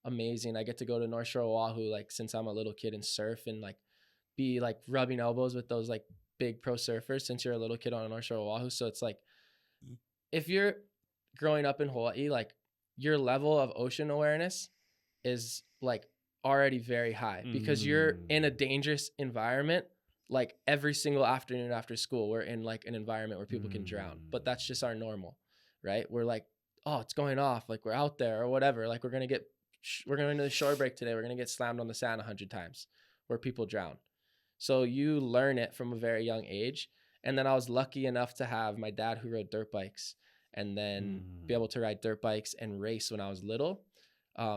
amazing. I get to go to North Shore, Oahu, like since I'm a little kid, and surf and like be like rubbing elbows with those like big pro surfers since you're a little kid on North Shore, Oahu. So it's like, if you're growing up in Hawaii, like your level of ocean awareness is like already very high because you're in a dangerous environment. Like every single afternoon after school, we're in like an environment where people can drown, but that's just our normal, right? We're like, oh, it's going off. Like we're out there or whatever. Like we're going to the shore break today. We're going to get slammed on the sand 100 times where people drown. So you learn it from a very young age. And then I was lucky enough to have my dad who rode dirt bikes and then be able to ride dirt bikes and race when I was little.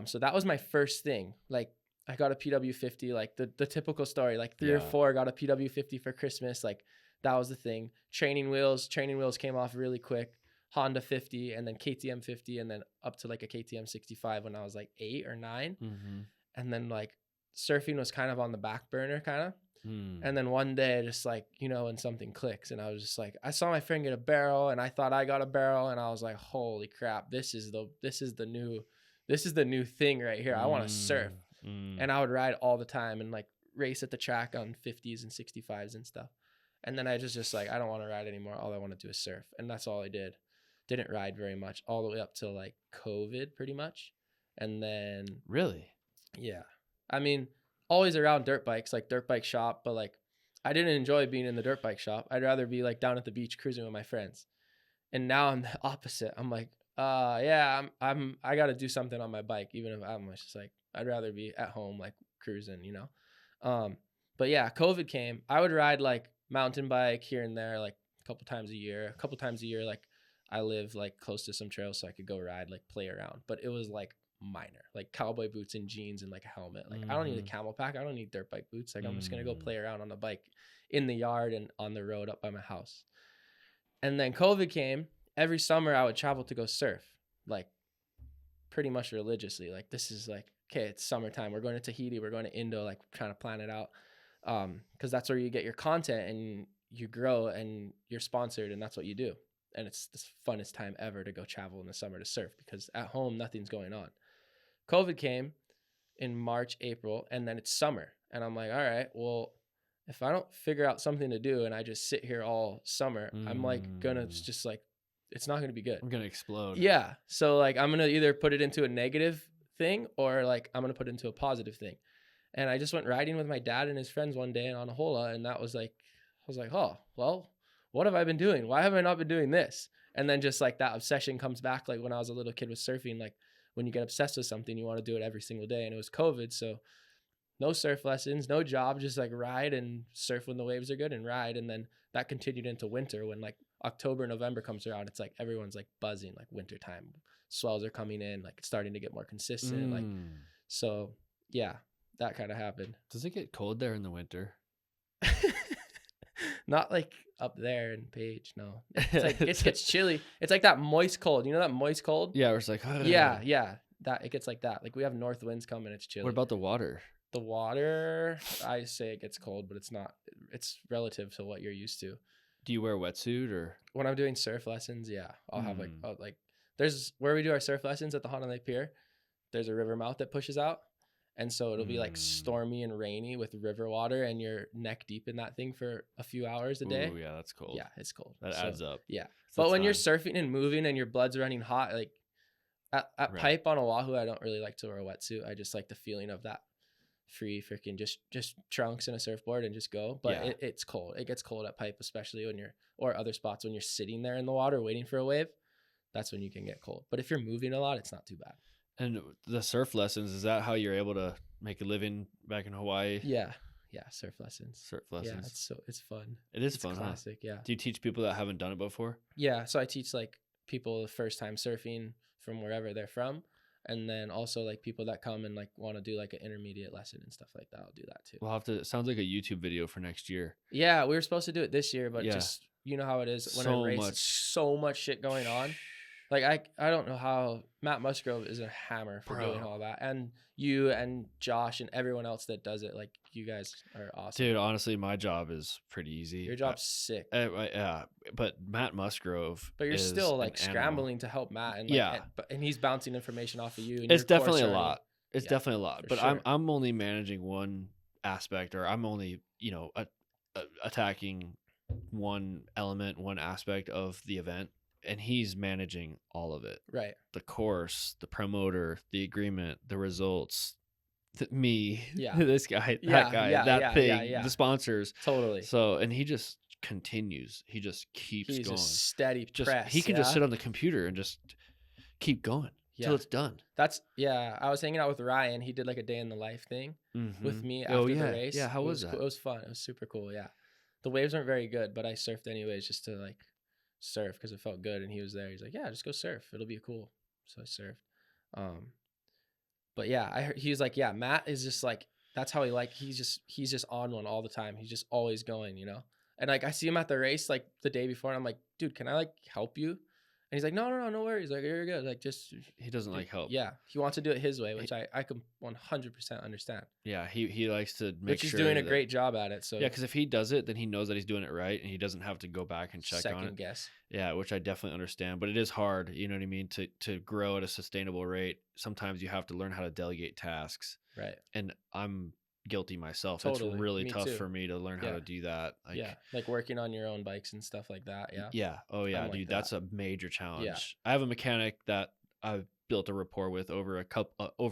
So that was my first thing. Like I got a PW50, like the typical story, like three or four got a PW50 for Christmas. Like that was the thing. Training wheels came off really quick. Honda 50 and then KTM 50 and then up to like a KTM 65 when I was like 8 or 9. And then like surfing was kind of on the back burner kind of. And then one day just like, you know, when something clicks and I was just like, I saw my friend get a barrel and I thought I got a barrel and I was like, holy crap, this is the new thing right here. I want to surf. And I would ride all the time and like race at the track on 50s and 65s and stuff. And then I just like, I don't want to ride anymore. All I want to do is surf. And that's all I did. Didn't ride very much all the way up till like COVID pretty much. And then really, yeah, I mean, always around dirt bikes, like dirt bike shop, but like I didn't enjoy being in the dirt bike shop. I'd rather be like down at the beach cruising with my friends. And now I'm the opposite. I'm like, yeah, I got to do something on my bike, even if I'm just like, I'd rather be at home, like cruising, you know? But yeah, COVID came. I would ride like mountain bike here and there, like a couple times a year, like I live like close to some trails so I could go ride, like play around, but it was like minor, like cowboy boots and jeans and like a helmet. Like I don't need a camel pack. I don't need dirt bike boots. Like I'm just going to go play around on the bike in the yard and on the road up by my house. And then COVID came. Every summer I would travel to go surf, like pretty much religiously. Like this is like, okay, it's summertime. We're going to Tahiti. We're going to Indo, like trying to plan it out. Cause that's where you get your content and you grow and you're sponsored and that's what you do. And it's the funnest time ever to go travel in the summer to surf because at home, nothing's going on. COVID came in March, April, and then it's summer. And I'm like, all right, well, if I don't figure out something to do and I just sit here all summer, I'm like gonna just like, it's not gonna be good. I'm gonna explode. Yeah. So like, I'm gonna either put it into a negative thing or like, I'm gonna put it into a positive thing. And I just went riding with my dad and his friends one day on a hola. And that was like, I was like, oh, well, what have I been doing? Why have I not been doing this? And then just like that obsession comes back. Like when I was a little kid with surfing, like when you get obsessed with something, you want to do it every single day. And it was COVID. So no surf lessons, no job, just like ride and surf when the waves are good and ride. And then that continued into winter when like October, November comes around. It's like everyone's like buzzing, like winter time. Swells are coming in, like it's starting to get more consistent. Like, so yeah, that kind of happened. Does it get cold there in the winter? Not like up there in Page, no. It's like it gets chilly. It's like that moist cold. You know that moist cold? Yeah, it's like yeah. That it gets like that. Like we have north winds coming. It's chilly. What about the water? The water, I say it gets cold, but it's not. It's relative to what you're used to. Do you wear a wetsuit or? When I'm doing surf lessons, yeah, I'll have like there's where we do our surf lessons at the Honda Lake Pier. There's a river mouth that pushes out. And so it'll be like stormy and rainy with river water and you're neck deep in that thing for a few hours a day. Oh yeah, that's cold. Yeah, it's cold. That adds up. Yeah. But when you're surfing and moving and your blood's running hot, like at Pipe on Oahu, I don't really like to wear a wetsuit. I just like the feeling of that free freaking just trunks and a surfboard and just go. But it's cold. It gets cold at Pipe, especially when or other spots when you're sitting there in the water waiting for a wave. That's when you can get cold. But if you're moving a lot, it's not too bad. And the surf lessons, is that how you're able to make a living back in Hawaii? Yeah. Yeah. Surf lessons. Yeah. It's fun. It's fun. Classic. Huh? Yeah. Do you teach people that haven't done it before? Yeah. So I teach like people the first time surfing from wherever they're from. And then also like people that come and like want to do like an intermediate lesson and stuff like that. I'll do that too. We'll have to, it sounds like a YouTube video for next year. Yeah. We were supposed to do it this year, but just, you know how it is when I race, so much shit going on. Like I don't know how Matt Musgrove is a hammer for doing all that, and you and Josh and everyone else that does it. Like you guys are awesome, dude. Honestly, my job is pretty easy. Your job's sick. Yeah, but Matt Musgrove. But you're still like scrambling to help Matt, and and he's bouncing information off of you. And it's definitely a lot. It's definitely a lot. But sure. I'm only managing one aspect, or I'm only attacking one element, one aspect of the event. And he's managing all of it. Right. The course, the promoter, the agreement, the results, me, this guy, that guy, that thing, the sponsors. Totally. So, and he just continues. He just keeps going. Just steady press. He can just sit on the computer and just keep going till it's done. I was hanging out with Ryan. He did like a day in the life thing with me after the race. Yeah, how was that? It was fun. It was super cool. Yeah. the waves weren't very good, but I surfed anyways just to like surf because it felt good. And he was there. He's like, yeah, just go surf. It'll be cool. So I surfed. But yeah, I heard, he was like, yeah, Matt is just like, that's how he's just on one all the time. He's just always going, you know? And like, I see him at the race, like the day before, and I'm like, dude, can I like help you? And he's like, no worries. Like, you're good. Like, just. He doesn't like help. Yeah. He wants to do it his way, which I can 100% understand. Yeah. He likes to make Which sure. he's doing a great job at it. So yeah, because if he does it, then he knows that he's doing it right, and he doesn't have to go back and check on second it. guess. Yeah, which I definitely understand, but it is hard. You know what I mean? To grow at a sustainable rate, sometimes you have to learn how to delegate tasks. Right. And I'm guilty myself. Totally. It's really Me tough too. for me to learn how to do that. Like, yeah, like working on your own bikes and stuff like that. Yeah. Yeah. Oh yeah, I'm like dude. that. That's a major challenge. Yeah. I have a mechanic that I've built a rapport with over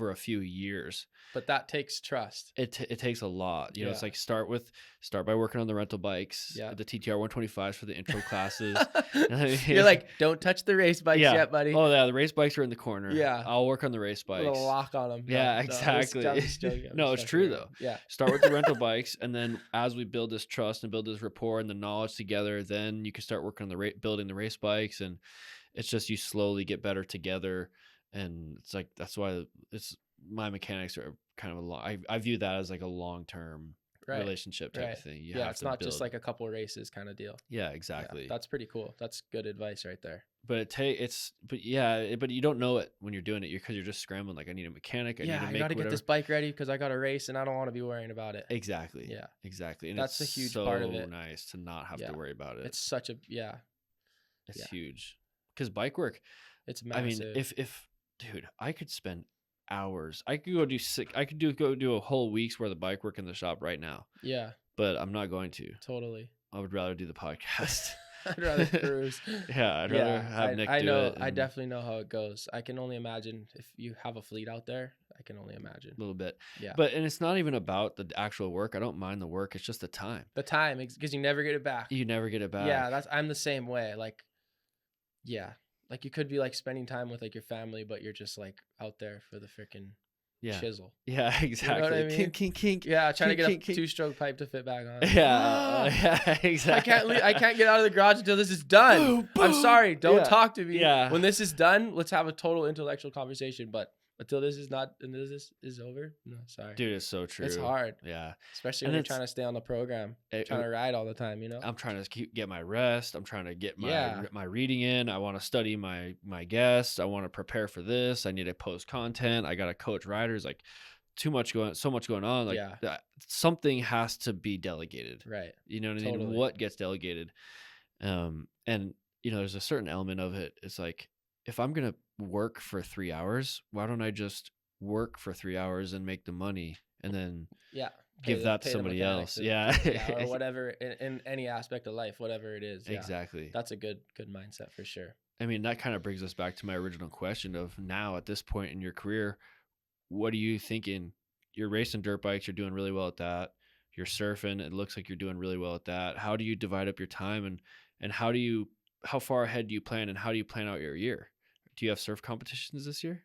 a few years. But that takes trust. It takes a lot. You know, it's Yeah. like start by working on the rental bikes. Yeah. The TTR 125s for the intro classes. You're like, don't touch the race bikes Yeah. yet, buddy. Oh yeah, the race bikes are in the corner. Yeah. I'll work on the race Put a bikes. lock on them. Yeah, exactly. No, it's true though. Yeah. Start with the rental bikes, and then as we build this trust and build this rapport and the knowledge together, then you can start working on building the race bikes, and it's just you slowly get better together. And it's like that's why my mechanics are kind of I view that as like a long-term relationship type of thing. Yeah, it's not just like a couple races kind of deal. Yeah, exactly. Yeah, that's pretty cool. That's good advice right there. But but you don't know it when you're doing it because you're just scrambling. Like I need a mechanic. I got to get this bike ready because I got a race and I don't want to be worrying about it. Exactly. Yeah, exactly. And that's it's a huge so part of it. Nice to not have to worry about it. It's such a It's huge because bike work. It's massive. I mean, if dude, I could spend hours. I could go do a whole week's worth of bike work in the shop right now. Yeah. But I'm not going to. Totally. I would rather do the podcast. I'd rather cruise. Yeah, I'd rather have Nick do it. I definitely know how it goes. I can only imagine if you have a fleet out there. I can only imagine. A little bit. Yeah. And it's not even about the actual work. I don't mind the work. It's just the time. The time, because you never get it back. You never get it back. Yeah, I'm the same way. Like, yeah. Like you could be like spending time with like your family, but you're just like out there for the freaking chisel. Yeah, exactly. You know what I mean? Kink. Yeah, trying to get a two-stroke pipe to fit back on. Yeah, exactly. I can't get out of the garage until this is done. I'm sorry. Don't talk to me. Yeah. When this is done, let's have a total intellectual conversation. But until this is not, and this is over, no, sorry. Dude, it's so true. It's hard. Yeah. Especially when you're trying to stay on the program, trying to ride all the time, you know? I'm trying to get my rest. I'm trying to get my reading in. I want to study my guests. I want to prepare for this. I need to post content. I got to coach riders. Like so much going on. Like something has to be delegated. Right. You know what I mean? What gets delegated? And you know, there's a certain element of it. It's like, if I'm going to work for 3 hours, why don't I just work for 3 hours and make the money and then give that to somebody else? Or whatever in any aspect of life, whatever it is. Yeah. Exactly. That's a good mindset for sure. I mean, that kind of brings us back to my original question of now at this point in your career, what are you thinking? You're racing dirt bikes. You're doing really well at that. You're surfing. It looks like you're doing really well at that. How do you divide up your time and how far ahead do you plan and how do you plan out your year? Do you have surf competitions this year?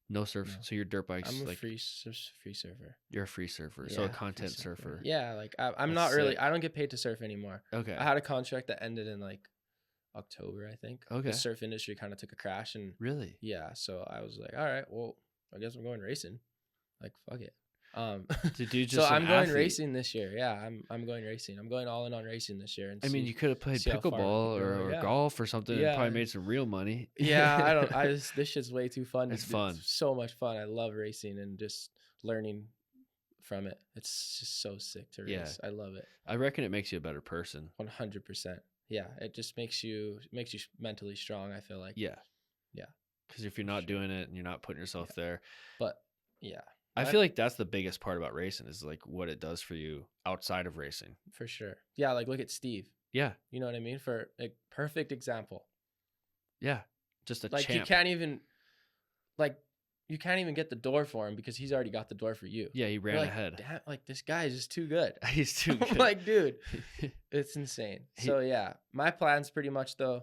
No surf. No. So you're dirt bikes. I'm a like, free surfer. You're a free surfer. So a content surfer. Yeah. Like I'm not really, I don't get paid to surf anymore. Okay. I had a contract that ended in like October, I think. Okay. The surf industry kind of took a crash and really? Yeah. So I was like, all right, well, I guess I'm going racing. Like, fuck it. So I'm going racing this year. Yeah, I'm going racing. I'm going all in on racing this year. And I mean, you could have played pickleball or golf or something and probably made some real money. Yeah, this shit's way too fun. It's fun. It's so much fun. I love racing and just learning from it. It's just so sick to race. Yeah. I love it. I reckon it makes you a better person. 100%. Yeah, it just makes you mentally strong, I feel like. Yeah. Because if you're not doing it and you're not putting yourself there. But yeah. I feel like that's the biggest part about racing is like what it does for you outside of racing. For sure. Yeah, like look at Steve. Yeah. You know what I mean? For a perfect example. Yeah. Just a champ. You can't even get the door for him because he's already got the door for you. Yeah, he ran ahead. Damn, like this guy is just too good. He's too good. Like, dude, it's insane. So yeah, my plan's pretty much though.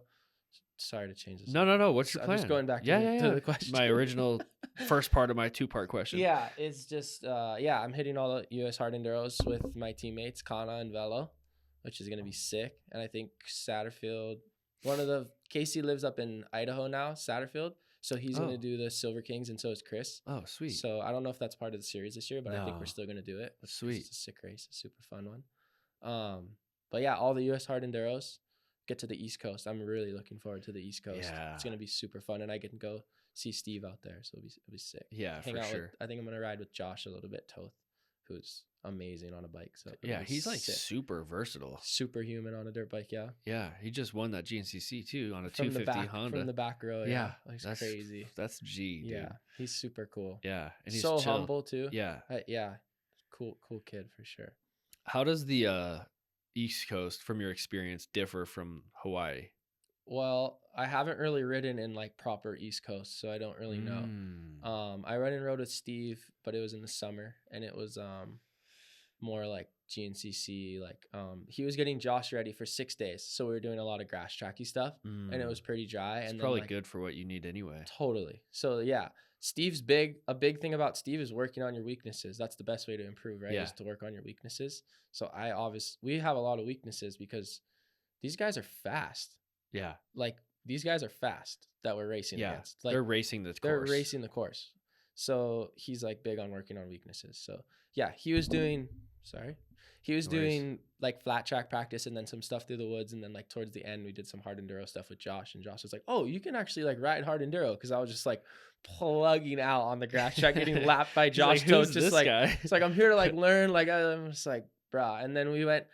Sorry to change this. No. What's your plan? I'm just going back to the question. My original first part of my 2-part question. Yeah, it's just I'm hitting all the US Hard Enduros with my teammates Kana and Velo. which is gonna be sick. And I think Satterfield, Casey lives up in Idaho now, Satterfield. So he's gonna do the Silver Kings, and so is Chris. Oh, sweet. So I don't know if that's part of the series this year, but I think we're still gonna do it. Sweet. It's a sick race, a super fun one. But yeah, all the US Hard Enduros get to the East Coast. I'm really looking forward to the East Coast. Yeah. It's gonna be super fun, and I can go see Steve out there, so it'll be sick. Yeah, Hang for out sure. I think I'm gonna ride with Josh a little bit, Toth, who's amazing on a bike. So Yeah, he's like sick. super versatile. Superhuman on a dirt bike. Yeah. Yeah, he just won that GNCC too on a From 250 Honda. From the back row. Yeah, It's that's crazy. That's G, dude. Yeah, he's super cool. Yeah, and he's so chill. humble too. Yeah. Yeah. Cool kid for sure. How does the East Coast, from your experience, differ from Hawaii? Well, I haven't really ridden in like proper East Coast, so I don't really know. I rode with Steve, but it was in the summer, and it was more like GNCC. Like he was getting Josh ready for 6 days, so we were doing a lot of grass tracky stuff, and it was pretty dry. It's and probably then, like, good for what you need anyway. Totally. So yeah, Steve's big. A big thing about Steve is working on your weaknesses. That's the best way to improve, right? Yeah. Is to work on your weaknesses. So we have a lot of weaknesses because these guys are fast. Yeah. Like these guys are fast that we're racing against. Like they're racing the course. they're racing the course. So he's like big on working on weaknesses. So yeah, he was doing like flat track practice and then some stuff through the woods, and then like towards the end we did some hard enduro stuff with Josh, and Josh was like, "Oh, you can actually like ride hard enduro," because I was just like plugging out on the grass track, getting lapped by Josh. Like, who's this like guy? it's like I'm here to like learn. Like I'm just like, brah. And then we went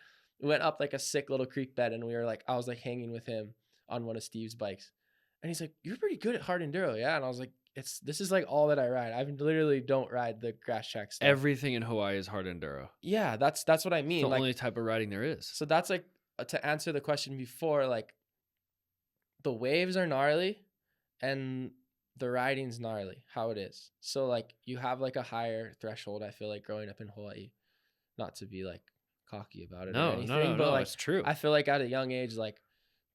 up like a sick little creek bed, and I was like hanging with him on one of Steve's bikes, and he's like, "You're pretty good at hard enduro, yeah?" And I was like, this is like all that I ride. I literally don't ride the grass track stuff. Everything in Hawaii is hard enduro. Yeah, that's what I mean. It's the like, only type of riding there is. So that's like to answer the question before, like the waves are gnarly and the riding's gnarly, how it is. So like you have like a higher threshold, I feel like, growing up in Hawaii. Not to be like cocky about it or anything, but like it's true. I feel like at a young age, like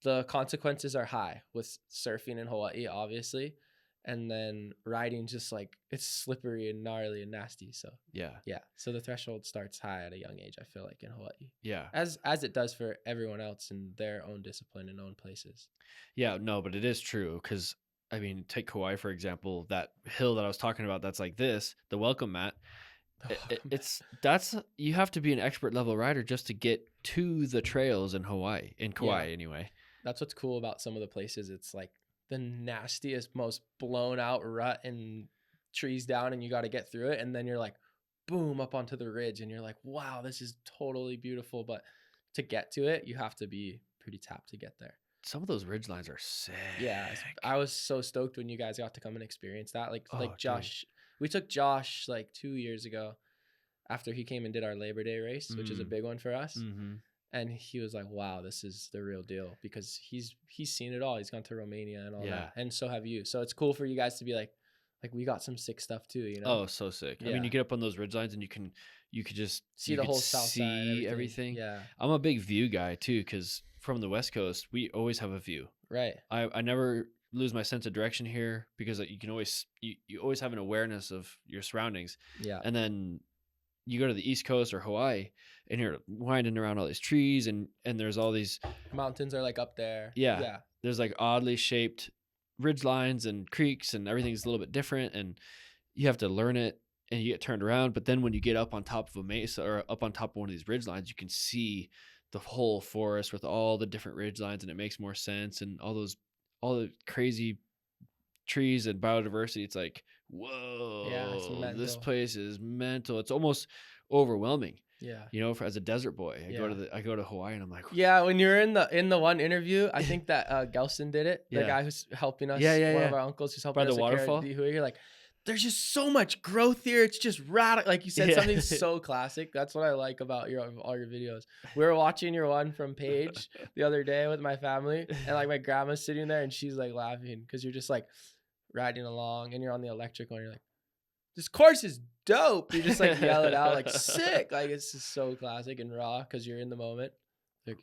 the consequences are high with surfing in Hawaii, obviously. And then riding, just like it's slippery and gnarly and nasty. So yeah. So the threshold starts high at a young age, I feel like, in Hawaii. Yeah. As it does for everyone else in their own discipline and own places. Yeah, no, but it is true, because I mean, take Kauai for example. That hill that I was talking about, that's like this, the welcome mat. You have to be an expert level rider just to get to the trails in Hawaii, Kauai anyway. That's what's cool about some of the places. It's like the nastiest, most blown out rut and trees down, and you got to get through it. And then you're like, boom, up onto the ridge, and you're like, wow, this is totally beautiful. But to get to it, you have to be pretty tapped to get there. Some of those ridge lines are sick. Yeah, I was so stoked when you guys got to come and experience that. Like Josh, dude. We took Josh like 2 years ago after he came and did our Labor Day race, which is a big one for us. Mm-hmm. And he was like, wow, this is the real deal, because he's seen it all. He's gone to Romania and all that. And so have you. So it's cool for you guys to be like we got some sick stuff too, you know? Oh, so sick. Yeah. I mean, you get up on those ridge lines and you can just see the whole south side, everything. Yeah. I'm a big view guy too, because from the West Coast, we always have a view. Right. I never lose my sense of direction here, because you can always you always have an awareness of your surroundings. Yeah. And then you go to the East Coast or Hawaii, and you're winding around all these trees, and there's all these mountains are like up there. Yeah. There's like oddly shaped ridge lines and creeks, and everything's a little bit different, and you have to learn it, and you get turned around. But then when you get up on top of a mesa or up on top of one of these ridge lines, you can see the whole forest with all the different ridge lines, and it makes more sense. And all the crazy trees and biodiversity. It's like, whoa, this place is mental. It's almost overwhelming. Yeah. You know, as a desert boy, I go to Hawaii, and I'm like, yeah. When you're in the one interview, I think that Gelson did it. The guy who's helping us. One of our uncles who's helping by us the waterfall. You're like, there's just so much growth here. It's just radical. Like you said, something so classic. That's what I like about all your videos. We were watching your one from Paige the other day with my family, and like my grandma's sitting there, and she's like laughing because you're just like riding along, and you're on the electric one. You're like, this course is dope. You just like yell it out like sick. Like it's just so classic and raw because you're in the moment.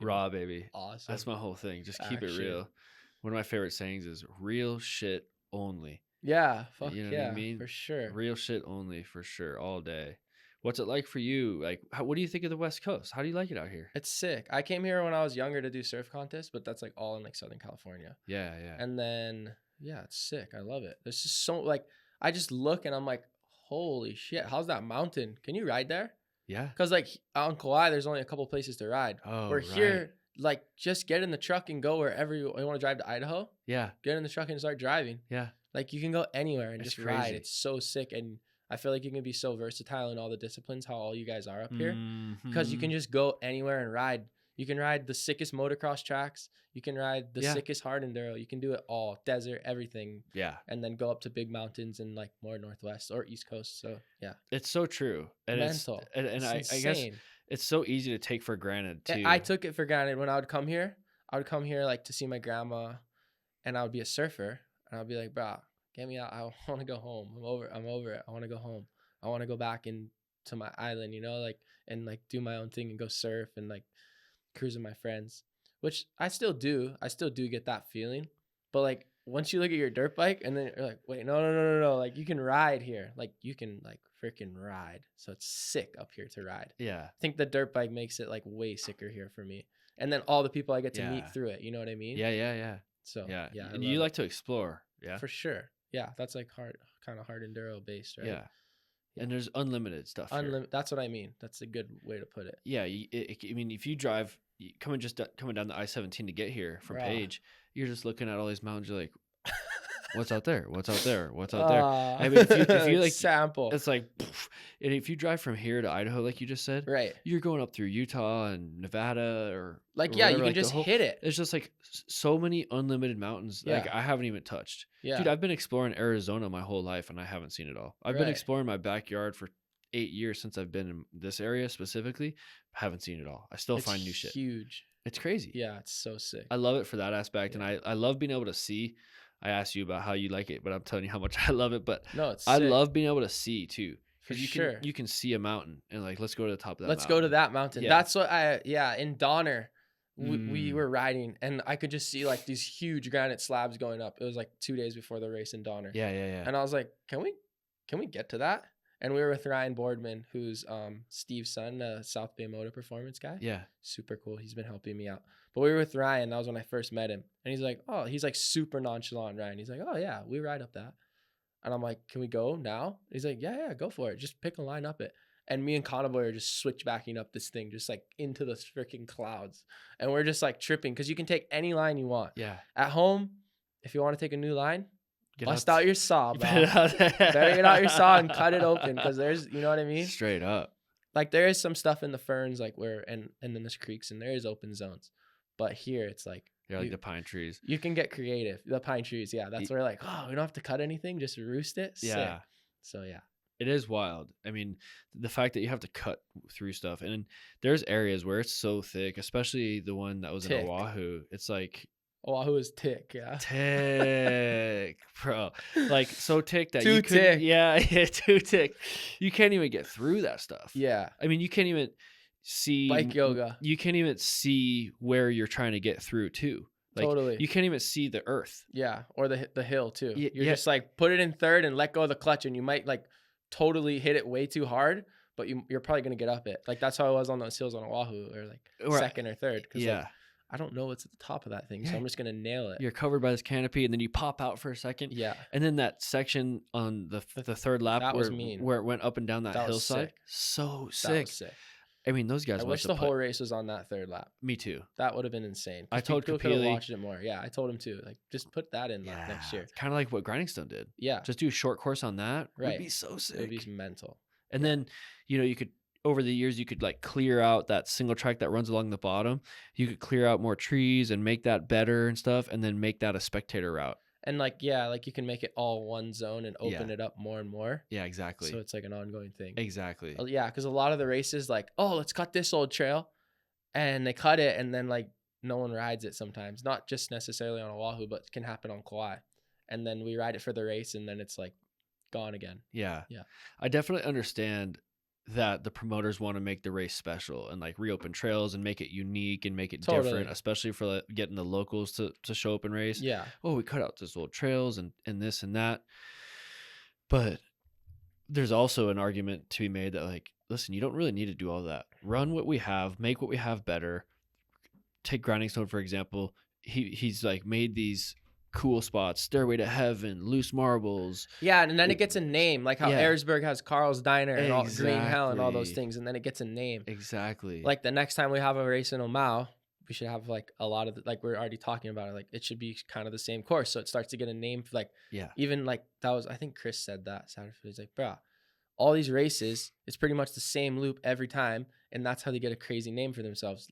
Raw, baby. Awesome. That's my whole thing. Just keep it real. One of my favorite sayings is real shit only. Yeah. Fuck you know yeah. What I mean? For sure. Real shit only, for sure. All day. What's it like for you? Like, what do you think of the West Coast? How do you like it out here? It's sick. I came here when I was younger to do surf contests, but that's like all in like Southern California. Yeah, yeah. And then, yeah, it's sick. I love it. There's just so like, I just look and I'm like, holy shit, how's that mountain? Can you ride there? Yeah. Because like on Kauai, there's only a couple places to ride. Oh, Where right. here, like just get in the truck and go wherever you want to drive to Idaho. Yeah. Get in the truck and start driving. Yeah. Like you can go anywhere and It's just ride. crazy. It's so sick. And I feel like you can be so versatile in all the disciplines, how all you guys are up here. Because you can just go anywhere and ride. You can ride the sickest motocross tracks. You can ride the sickest hard enduro. You can do it all. Desert, everything. Yeah. And then go up to big mountains and like more Northwest or East Coast. So yeah. It's so true. And Mental. I guess it's so easy to take for granted too. I took it for granted when I would come here. I would come here like to see my grandma and I would be a surfer. And I'd be like, bro, get me out. I want to go home. I'm over it. I want to go home. I want to go back into my island, like, and like do my own thing and go surf and like cruise with my friends, which I still do. I still do get that feeling. But like once you look at your dirt bike and then you're like, wait, no. Like you can ride here. Like you can like freaking ride. So it's sick up here to ride. Yeah. I think the dirt bike makes it like way sicker here for me. And then all the people I get to meet through it. You know what I mean? Yeah. So yeah. And you like to explore. Yeah. For sure. Yeah. That's like kind of hard enduro based, right? Yeah. And there's unlimited stuff. That's what I mean. That's a good way to put it. Yeah. I mean, if you drive coming down the I-17 to get here from Page, you're just looking at all these mountains. You're like, what's out there? What's out there? What's out there? I mean, if you like sample, it's like, and if you drive from here to Idaho, like you just said, right, you're going up through Utah and Nevada or like, or yeah, whatever, you can like just hit it. It's just like so many unlimited mountains. Yeah. Like I haven't even touched. Yeah. Dude, I've been exploring Arizona my whole life and I haven't seen it all. I've been exploring my backyard for 8 years since I've been in this area specifically. I haven't seen it all. I still find new shit. Huge. It's crazy. Yeah, it's so sick. I love it for that aspect, and I love being able to see. I asked you about how you like it, but I'm telling you how much I love it. But no, it's I sick. love being able to see too, because you sure. can see a mountain and like let's go to the top of that. Let's go to that mountain. Yeah. That's what in Donner. We were riding and I could just see like these huge granite slabs going up. It was like 2 days before the race in Donner. Yeah. And I was like, can we get to that? And we were with Ryan Boardman, who's Steve's son, a South Bay Moto Performance guy. Yeah. Super cool. He's been helping me out. But we were with Ryan. That was when I first met him. And he's like super nonchalant, Ryan. He's like, oh yeah, we ride up that. And I'm like, can we go now? He's like, yeah, go for it. Just pick a line up it. And me and Convoy are just switchbacking up this thing, just like into the freaking clouds. And we're just like tripping because you can take any line you want. Yeah. At home, if you want to take a new line, bust out your saw, bro. Better get out your saw and cut it open because there's, you know what I mean? Straight up. Like there is some stuff in the ferns, like and then there's creeks and there is open zones. But here it's like, like the pine trees. You can get creative. The pine trees, yeah. That's where like, oh, we don't have to cut anything, just roost it. Yeah. Sick. So yeah. It is wild. I mean, the fact that you have to cut through stuff, and there's areas where it's so thick, especially the one that was in Oahu. It's like Oahu is thick, yeah. Thick, bro. Like so thick that too thick. Yeah, too thick. You can't even get through that stuff. Yeah. I mean, you can't even see bike yoga. You can't even see where you're trying to get through too. Like, totally. You can't even see the earth. Yeah, or the hill too. You're yeah. just like put it in third and let go of the clutch, and you might like totally hit it way too hard, but you're probably gonna get up it. Like that's how I was on those hills on Oahu, or like second or third. Yeah. Like, I don't know what's at the top of that thing, so I'm just gonna nail it. You're covered by this canopy, and then you pop out for a second. Yeah. And then that section on the third lap where it went up and down that hillside. So sick. That was sick. I mean, those guys. I wish the whole race was on that third lap. Me too. That would have been insane. I told people could have watched it more. Yeah, I told him too. Like, just put that in next year. Kind of like what GrindingStone did. Yeah. Just do a short course on that. Right. It'd be so sick. It'd be mental. And then, you could over the years you could like clear out that single track that runs along the bottom. You could clear out more trees and make that better and stuff, and then make that a spectator route. And like you can make it all one zone and open it up more and more. Yeah, exactly. So it's like an ongoing thing. Exactly. Yeah, because a lot of the races like, oh, let's cut this old trail, and they cut it, and then like no one rides it sometimes. Not just necessarily on Oahu, but it can happen on Kauai. And then we ride it for the race, and then it's like gone again. Yeah. Yeah. I definitely understand that the promoters want to make the race special and like reopen trails and make it unique and make it different, especially for like, getting the locals to show up and race. Yeah. Oh, we cut out those old trails and this and that. But there's also an argument to be made that like listen, you don't really need to do all that. Run what we have, make what we have better. Take GrindingStone, for example. He's like made these cool spots, Stairway to Heaven, Loose Marbles. Yeah, and then it gets a name, like how Ehresberg has Carl's Diner and all Green Hell and all those things, and then it gets a name. Exactly. Like the next time we have a race in Omao, we should have like a lot of like we're already talking about it. Like it should be kind of the same course, so it starts to get a name. For like even like that was, I think Chris said that Saturday. He's like, bro, all these races, it's pretty much the same loop every time, and that's how they get a crazy name for themselves.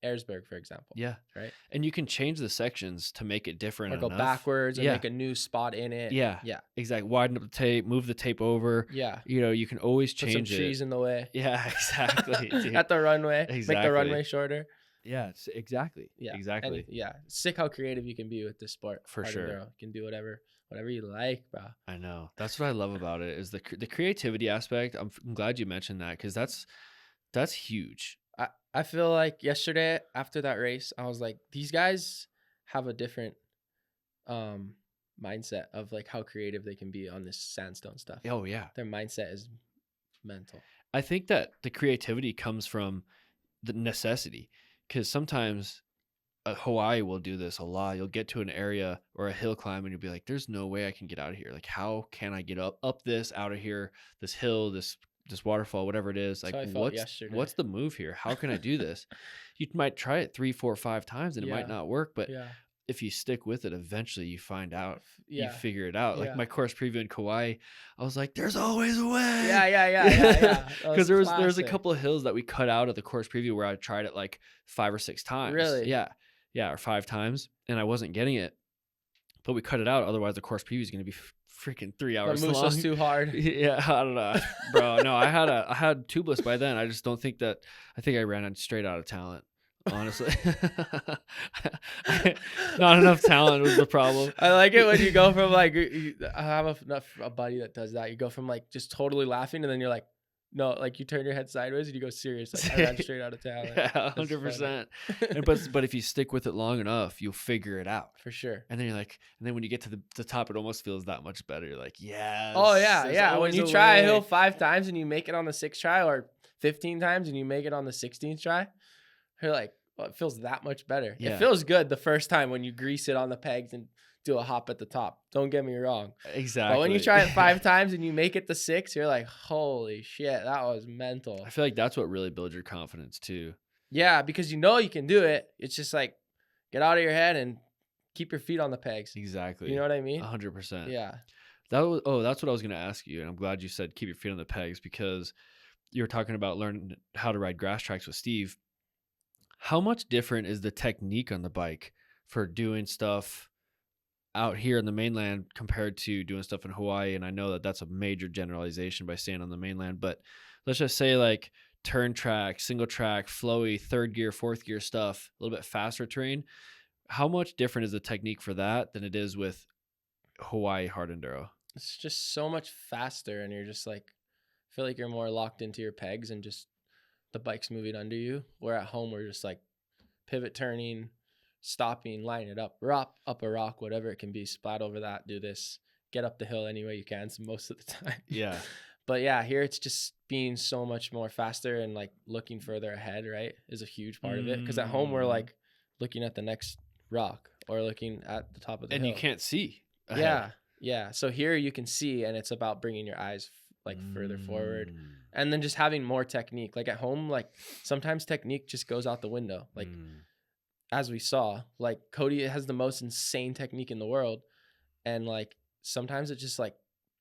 Ehresberg, for example. Yeah. Right. And you can change the sections to make it different. Or go backwards and make a new spot in it. Yeah. Yeah. Exactly. Widen up the tape, move the tape over. Yeah. You know, you can always change it. Put some trees in the way. Yeah, exactly. At the runway. Exactly. Make the runway shorter. Yeah, exactly. Yeah. Exactly. And sick how creative you can be with this sport. For sure. You can do whatever you like, bro. I know. That's what I love about it is the creativity aspect. I'm glad you mentioned that because that's huge. I feel like yesterday after that race, I was like, these guys have a different mindset of like how creative they can be on this sandstone stuff. Oh yeah. Their mindset is mental. I think that the creativity comes from the necessity because sometimes Hawaii will do this a lot. You'll get to an area or a hill climb and you'll be like, there's no way I can get out of here. Like, how can I get up this, out of here, this hill, this waterfall, whatever it is. Like, what's the move here? How can I do this? You might try it 3, 4, 5 times and it might not work, but if you stick with it, eventually you find out, you figure it out. Like my course preview in Kauai, I was like, there's always a way. Yeah. Because there's a couple of hills that we cut out of the course preview where I tried it like 5 or 6 times. Really? Yeah, or 5 times, and I wasn't getting it. But we cut it out. Otherwise, the course preview is going to be freaking 3 hours long. The moose was too hard. Yeah, I don't know, bro. No, I had tubeless by then. I just don't think that. I think I ran straight out of talent. Honestly, not enough talent was the problem. I like it when you go from like I have a buddy that does that. You go from like just totally laughing, and then you're like, no, like you turn your head sideways and you go serious. Like I ran straight out of talent. Yeah, 100%. But if you stick with it long enough, you'll figure it out for sure. And then you're like, and then when you get to the top, it almost feels that much better. You're like, yes. Oh yeah. When you try a hill 5 times and you make it on the 6th try, or 15 times and you make it on the 16th try, you're like, well, it feels that much better. Yeah. It feels good the first time when you grease it on the pegs and do a hop at the top. Don't get me wrong. Exactly. But when you try it 5 times and you make it to 6, you're like, holy shit, that was mental. I feel like that's what really builds your confidence too. Yeah, because you know you can do it. It's just like, get out of your head and keep your feet on the pegs. Exactly. You know what I mean? 100%. Yeah. That's what I was going to ask you. And I'm glad you said keep your feet on the pegs because you were talking about learning how to ride grass tracks with Steve. How much different is the technique on the bike for doing stuff out here in the mainland compared to doing stuff in Hawaii? And I know that that's a major generalization by staying on the mainland, but let's just say like turn track, single track, flowy, 3rd gear, 4th gear stuff, a little bit faster terrain. How much different is the technique for that than it is with Hawaii Hard Enduro? It's just so much faster, and you're just like, I feel like you're more locked into your pegs and just the bike's moving under you. Where at home, we're just like pivot turning, stopping, line it up a rock, whatever it can be, splat over that, do this, get up the hill any way you can. So most of the time. Yeah. But yeah, here it's just being so much more faster and like looking further ahead, right, is a huge part of it. Because at home, we're like looking at the next rock or looking at the top of the hill. And you can't see ahead. Yeah. So here you can see, and it's about bringing your eyes like further forward. And then just having more technique. Like at home, like sometimes technique just goes out the window. Like as we saw, like Cody has the most insane technique in the world. And like sometimes it just like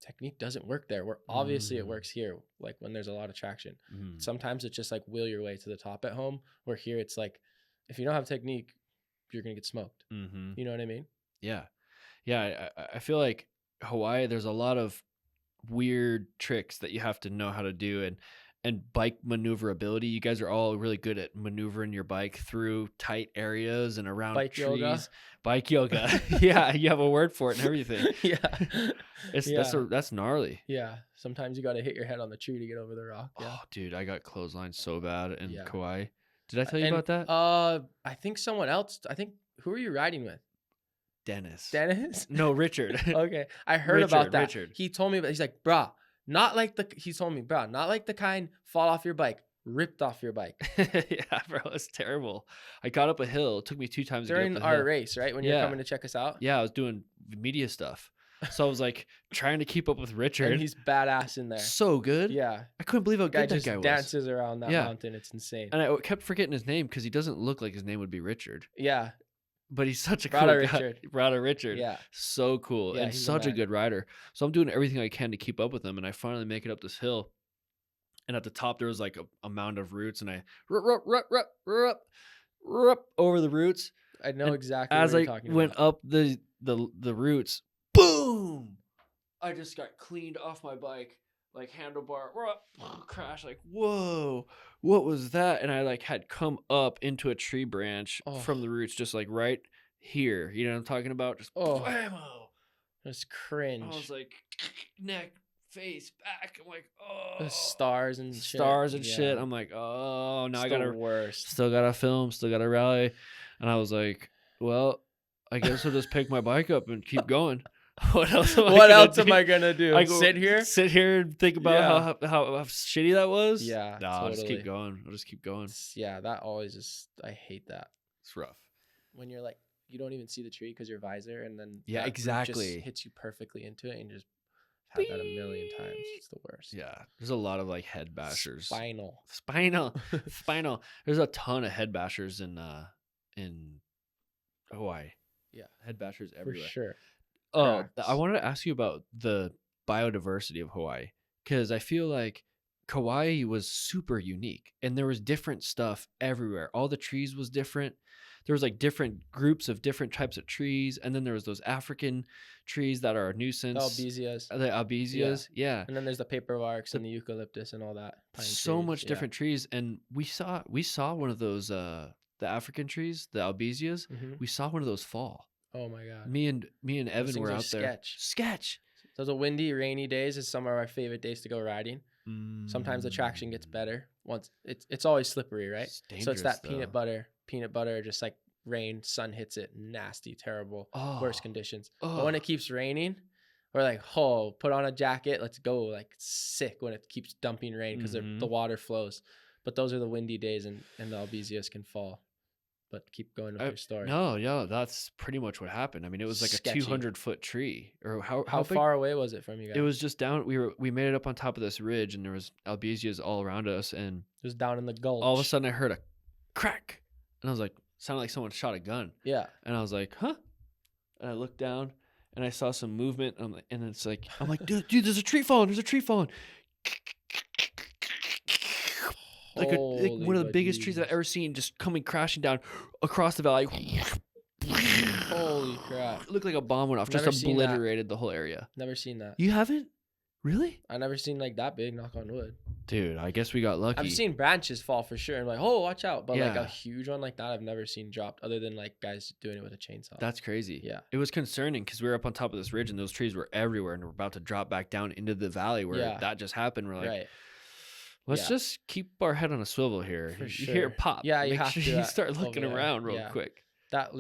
technique doesn't work there, where obviously it works here, like when there's a lot of traction. Sometimes it's just like wheel your way to the top at home, where here it's like, if you don't have technique, you're going to get smoked. You know what I mean? Yeah. Yeah. I feel like Hawaii, there's a lot of weird tricks that you have to know how to do, and bike maneuverability. You guys are all really good at maneuvering your bike through tight areas and around bike trees. Bike yoga. Yeah, you have a word for it and everything. That's gnarly. Yeah, sometimes you got to hit your head on the tree to get over the rock. Oh, dude, I got clotheslined so bad in Kauai. Did I tell you about that? I think someone else. Who are you riding with? Dennis? No, Richard. Okay. I heard about that. He told me, he's like, brah, Not like he told me, bro, not like the kind fall off your bike, ripped off your bike. Yeah, bro, it's terrible. I got up a hill. It took me 2 times to get up During the our hill. race, right? When you're coming to check us out. Yeah, I was doing media stuff. So I was like trying to keep up with Richard. And he's badass in there. So good. Yeah. I couldn't believe how good that just guy was. Dances around that mountain. It's insane. And I kept forgetting his name because he doesn't look like his name would be Richard. Yeah. But he's such a cool guy. Ryder Richard. Yeah. So cool. Yeah, and such a good rider. So I'm doing everything I can to keep up with him. And I finally make it up this hill. And at the top, there was like a mound of roots. And I over the roots. I know exactly what you're talking about. As I went up the roots, boom! I just got cleaned off my bike. Like handlebar, crash, like, whoa, what was that? And I like had come up into a tree branch from the roots, just like right here. You know what I'm talking about? Just whammo. That's cringe. I was like, neck, face, back. I'm like, oh. The stars and shit. I'm like, oh, now it's I gotta, worst. Still gotta film, still gotta rally. And I was like, well, I guess I'll just pick my bike up and keep going. What else am I gonna do? Sit here and think about how shitty that was? Yeah. No, I'll just keep going. Yeah, that always just, I hate that. It's rough. When you're like, you don't even see the tree because your visor, and then exactly just hits you perfectly into it, and you just had that a million times. It's the worst. Yeah. There's a lot of like head bashers. Spinal. There's a ton of head bashers in Hawaii. Yeah. Head bashers everywhere. For sure. Oh, I wanted to ask you about the biodiversity of Hawaii, because I feel like Kauai was super unique and there was different stuff everywhere. All the trees was different. There was like different groups of different types of trees. And then there was those African trees that are a nuisance. The albesias. Yeah. And then there's the paperbarks and the eucalyptus and all that. So much different trees. And we saw one of those, the African trees, the albesias. Mm-hmm. We saw one of those fall. Oh my God. Me and Evan were out there. Sketch. Those are windy, rainy days is some of our favorite days to go riding. Sometimes the traction gets better. Once it's always slippery, right? So it's that peanut butter, just like rain, sun hits it, nasty, terrible, worst conditions. But when it keeps raining, we're like, put on a jacket, let's go. Like sick when it keeps dumping rain because the water flows. But those are the windy days, and the albesias can fall. But keep going with your story. No, that's pretty much what happened. I mean, it was like a 200-foot tree. Or how far away was it from you guys? It was just down. We made it up on top of this ridge, and there was albesias all around us, and it was down in the gulch. All of a sudden, I heard a crack, and I was like, sounded like someone shot a gun. Yeah. And I was like, huh? And I looked down, and I saw some movement. And it's like, I'm like, dude, there's a tree falling. There's a tree falling. Like one of the biggest trees I've ever seen, just coming crashing down across the valley. Holy crap. It looked like a bomb went off, just obliterated the whole area. Never seen that. You haven't? Really? I never seen like that big, knock on wood. Dude, I guess we got lucky. I've seen branches fall for sure and like, watch out. But like a huge one like that, I've never seen dropped other than like guys doing it with a chainsaw. That's crazy. Yeah. It was concerning because we were up on top of this ridge and those trees were everywhere and we're about to drop back down into the valley where that just happened. We're like, let's just keep our head on a swivel here. For sure. You hear it pop. Yeah, you have to. You start looking around real quick. That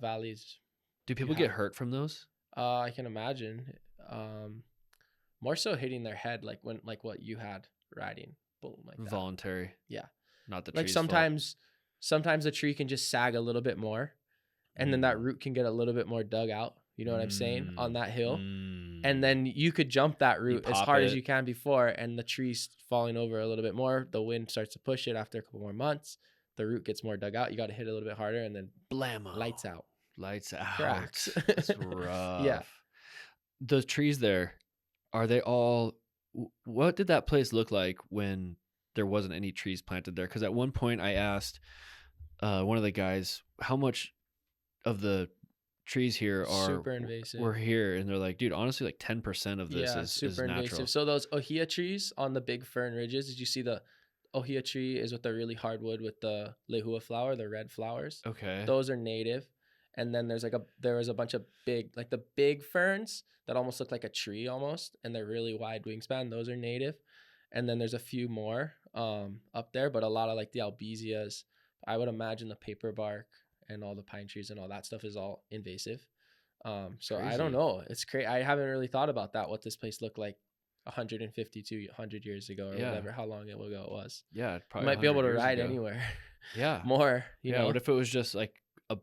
valley's. Do people get hurt from those? I can imagine. More so hitting their head, like what you had riding, boom, like that. Voluntary. Yeah. Not the like sometimes the tree can just sag a little bit more, and then that root can get a little bit more dug out. You know what I'm saying? On that hill. And then you could jump that root as hard as you can before, and the tree's falling over a little bit more. The wind starts to push it after a couple more months. The root gets more dug out. You got to hit it a little bit harder, and then blammo. Lights out. Cracks. That's rough. Yeah. The trees there, are they all... What did that place look like when there wasn't any trees planted there? Because at one point I asked one of the guys how much of the trees here are super invasive. We're here, and they're like, dude, honestly, like 10% of this is super natural. Invasive. So those ohia trees on the big fern ridges, did you see the ohia tree is with the really hard wood with the lehua flower, the red flowers? Okay. Those are native. And then there was a bunch of the big ferns that almost look like a tree almost, and they're really wide wingspan. Those are native. And then there's a few more up there, but a lot of like the albesias. I would imagine the paper bark and all the pine trees and all that stuff is all invasive. So crazy. I don't know. It's crazy. I haven't really thought about that, what this place looked like 150 to 100 years ago or Yeah. whatever, how long ago it was. Yeah, You probably might be able 100 to years ride ago. anywhere Yeah. more, you Yeah, know? what if it was just like a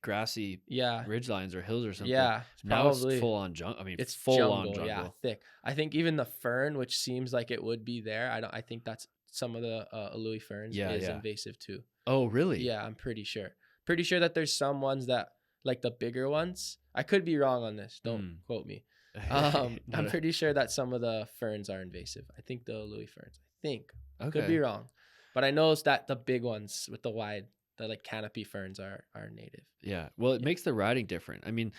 grassy Yeah. ridgelines or hills or something? Yeah. Now it's Probably. full on jungle. I mean, It's full jungle, on jungle. yeah, thick. I think even the fern, which seems like it would be there, I think that's some of the Alui ferns Yeah, is yeah. invasive too. Oh, really? Yeah, I'm pretty sure. Pretty sure that there's some ones that, like the bigger ones. I could be wrong on this. Don't quote me. I'm pretty sure that some of the ferns are invasive. I think the Louis ferns. I think. Could be wrong. But I know that the big ones with the like canopy ferns are native. Yeah. Well, it makes the riding different. I mean,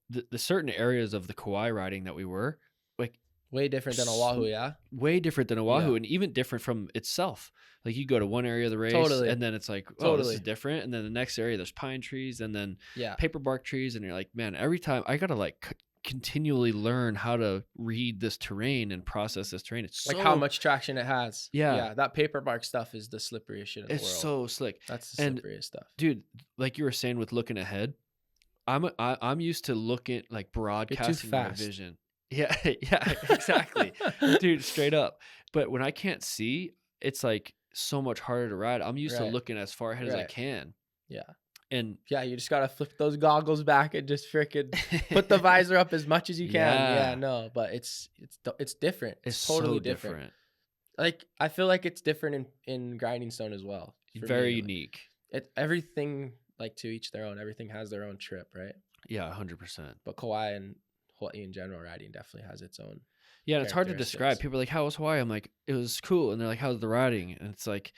the certain areas of the Kauai riding that we were, like, way different than Oahu, yeah? Way different than Oahu, Yeah. and even different from itself. Like, you go to one area of the race, Totally. and then it's like, oh, this is different. And then the next area, there's pine trees, and then paper bark trees. And you're like, man, every time I got to like continually learn how to read this terrain and process this terrain. It's like how much traction it has. Yeah. Yeah. That paper bark stuff is the slipperiest shit in the world. It's so slick. That's the slipperiest stuff. Dude, like you were saying with looking ahead, I'm used to looking like broadcasting my vision. Yeah, yeah, exactly. Dude, straight up. But when I can't see, it's like so much harder to ride. I'm used to looking as far ahead as I can. Yeah. And yeah, you just gotta flip those goggles back and just freaking put the visor up as much as you can. Yeah, no, but it's different. It's totally so different. Like I feel like it's different in GrindingStone as well. Very unique. Everything like to each their own. Everything has their own trip, right? Yeah, 100%. But Kauai and Hawaii in general riding definitely has its own. Yeah, and it's hard to describe. People are like, "How was Hawaii?" I'm like, "It was cool," and they're like, "How's the riding?" And it's like,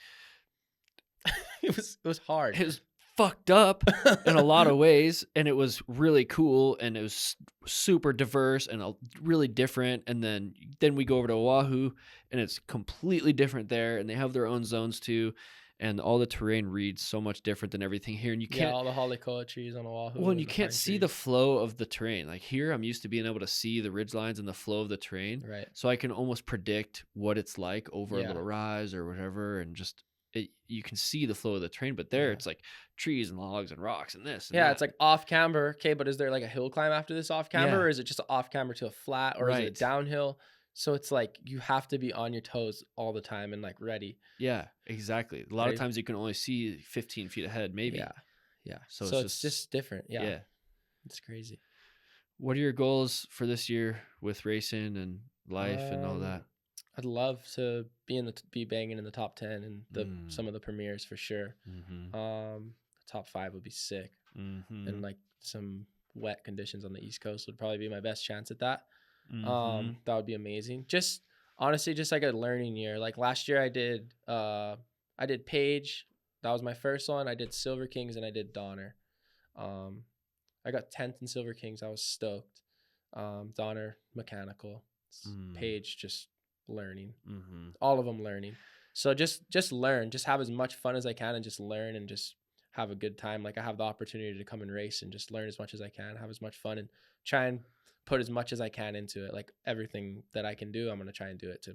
it was hard. It was fucked up in a lot of ways, and it was really cool, and it was super diverse and really different. And then we go over to Oahu, and it's completely different there, and they have their own zones too. And all the terrain reads so much different than everything here. And you can't... all the halikoa trees on Oahu. Well, and you can't see the flow of the terrain. Like here, I'm used to being able to see the ridgelines and the flow of the terrain. Right. So I can almost predict what it's like over a little rise or whatever. And just, you can see the flow of the terrain. But there, it's like trees and logs and rocks and this and that. It's like off camber. Okay, but is there like a hill climb after this off camber? Or is it just an off camber to a flat? Or is it downhill? So it's like you have to be on your toes all the time and like ready. Yeah, exactly. A lot of times you can only see 15 feet ahead, maybe. Yeah, yeah. So it's just different. Yeah, it's crazy. What are your goals for this year with racing and life and all that? I'd love to be banging in the top 10 and some of the premieres for sure. Top 5 would be sick, and like some wet conditions on the East Coast would probably be my best chance at that. That would be amazing. Just honestly, just like a learning year. Like last year I did Page. That was my first one. I did Silver Kings and I did Donner. I got 10th in Silver Kings. I was stoked. Donner mechanical. Page just learning. All of them learning. So just learn. Just have as much fun as I can and just learn and just have a good time. Like I have the opportunity to come and race and just learn as much as I can, have as much fun and try and put as much as I can into it. Like everything that I can do, I'm going to try and do it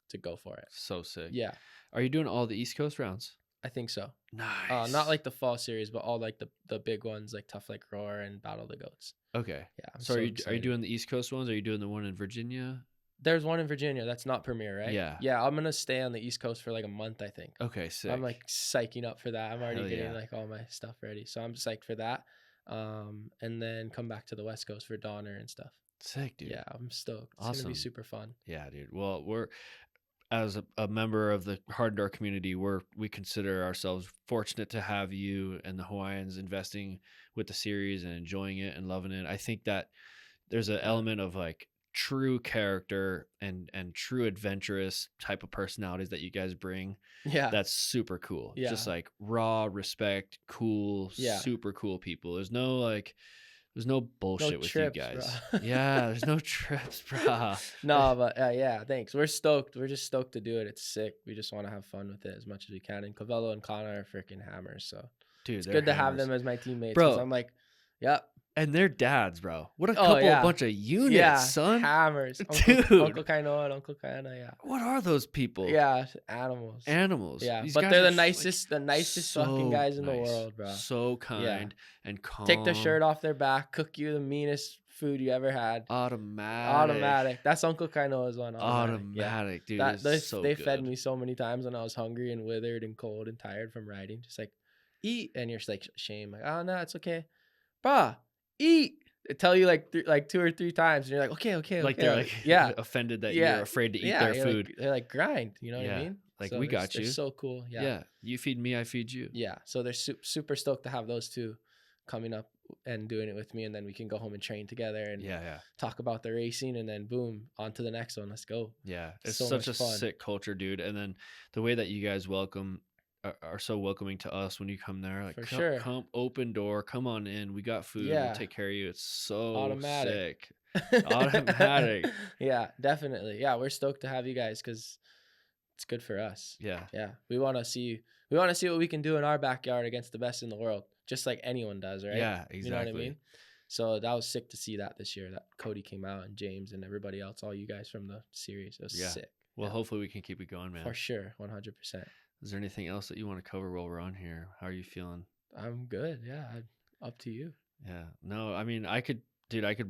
to go for it. So sick. Yeah. Are you doing all the East Coast rounds? I think so. Nice. Not like the fall series, but all like the big ones like Tough Like Roar and Battle of the Goats. Okay. Yeah. So are you doing the East Coast ones? Or are you doing the one in Virginia? There's one in Virginia. That's not Premier, right? Yeah. Yeah. I'm going to stay on the East Coast for like a month, I think. Okay. Sick. I'm like psyching up for that. I'm already getting like all my stuff ready. So I'm psyched for that. And then come back to the West Coast for Donner and stuff. Sick, dude. Yeah, I'm stoked. It's Awesome. Gonna be super fun. Yeah, dude. Well, we're as a member of the Hard Enduro community, we consider ourselves fortunate to have you and the Hawaiians investing with the series and enjoying it and loving it. I think that there's an element of like true character and true adventurous type of personalities that you guys bring. Yeah, that's super cool. Yeah, just like raw respect, cool, super cool people. There's no bullshit with trips, you guys. Yeah, there's no trips, bro. No, but yeah, thanks. We're stoked. We're just stoked to do it. It's sick. We just want to have fun with it as much as we can. And Covello and Kana are freaking hammers. So dude, it's good to have them as my teammates. Bro, I'm like, yep. And they're dads, bro. What a bunch of units, son. Hammers. Dude. Uncle Kainoa and Uncle Kaina, yeah. What are those people? Yeah, animals. Yeah. These but they're the nicest so fucking guys in the world, bro. So kind and calm. Take the shirt off their back, cook you the meanest food you ever had. Automatic. That's Uncle Kainoa's one. Automatic, dude. That It's so they good. fed me so many times when I was hungry and withered and cold and tired from riding. Just like, eat, and you're just like, shame. Like, oh no, it's okay, bah, eat. They tell you like 2 or 3 times, and you're like, okay, Like they're like yeah, offended that yeah, you're afraid to eat yeah. their food. Like, they're like, grind. You know what I Yeah. mean? Like, So we got they're you. so cool. Yeah. You feed me, I feed you. Yeah. So they're super stoked to have those two coming up and doing it with me, and then we can go home and train together and talk about the racing, and then boom, on to the next one. Let's go. Yeah. It's So such much a fun. sick culture, dude. And then the way that you guys are so welcoming to us when you come there. Like, For sure. Come open door, come on in. We got food. Yeah. We'll take care of you. It's so Automatic. sick. Automatic. Yeah, definitely. Yeah, we're stoked to have you guys because it's good for us. Yeah. Yeah. We want to see what we can do in our backyard against the best in the world, just like anyone does, right? Yeah, exactly. You know what I mean? So that was sick to see that this year, that Cody came out and James and everybody else, all you guys from the series. It was sick. Well, hopefully we can keep it going, man. For sure. 100%. Is there anything else that you want to cover while we're on here? How are you feeling? I'm good. Yeah. Up to you. Yeah. No, I mean, I could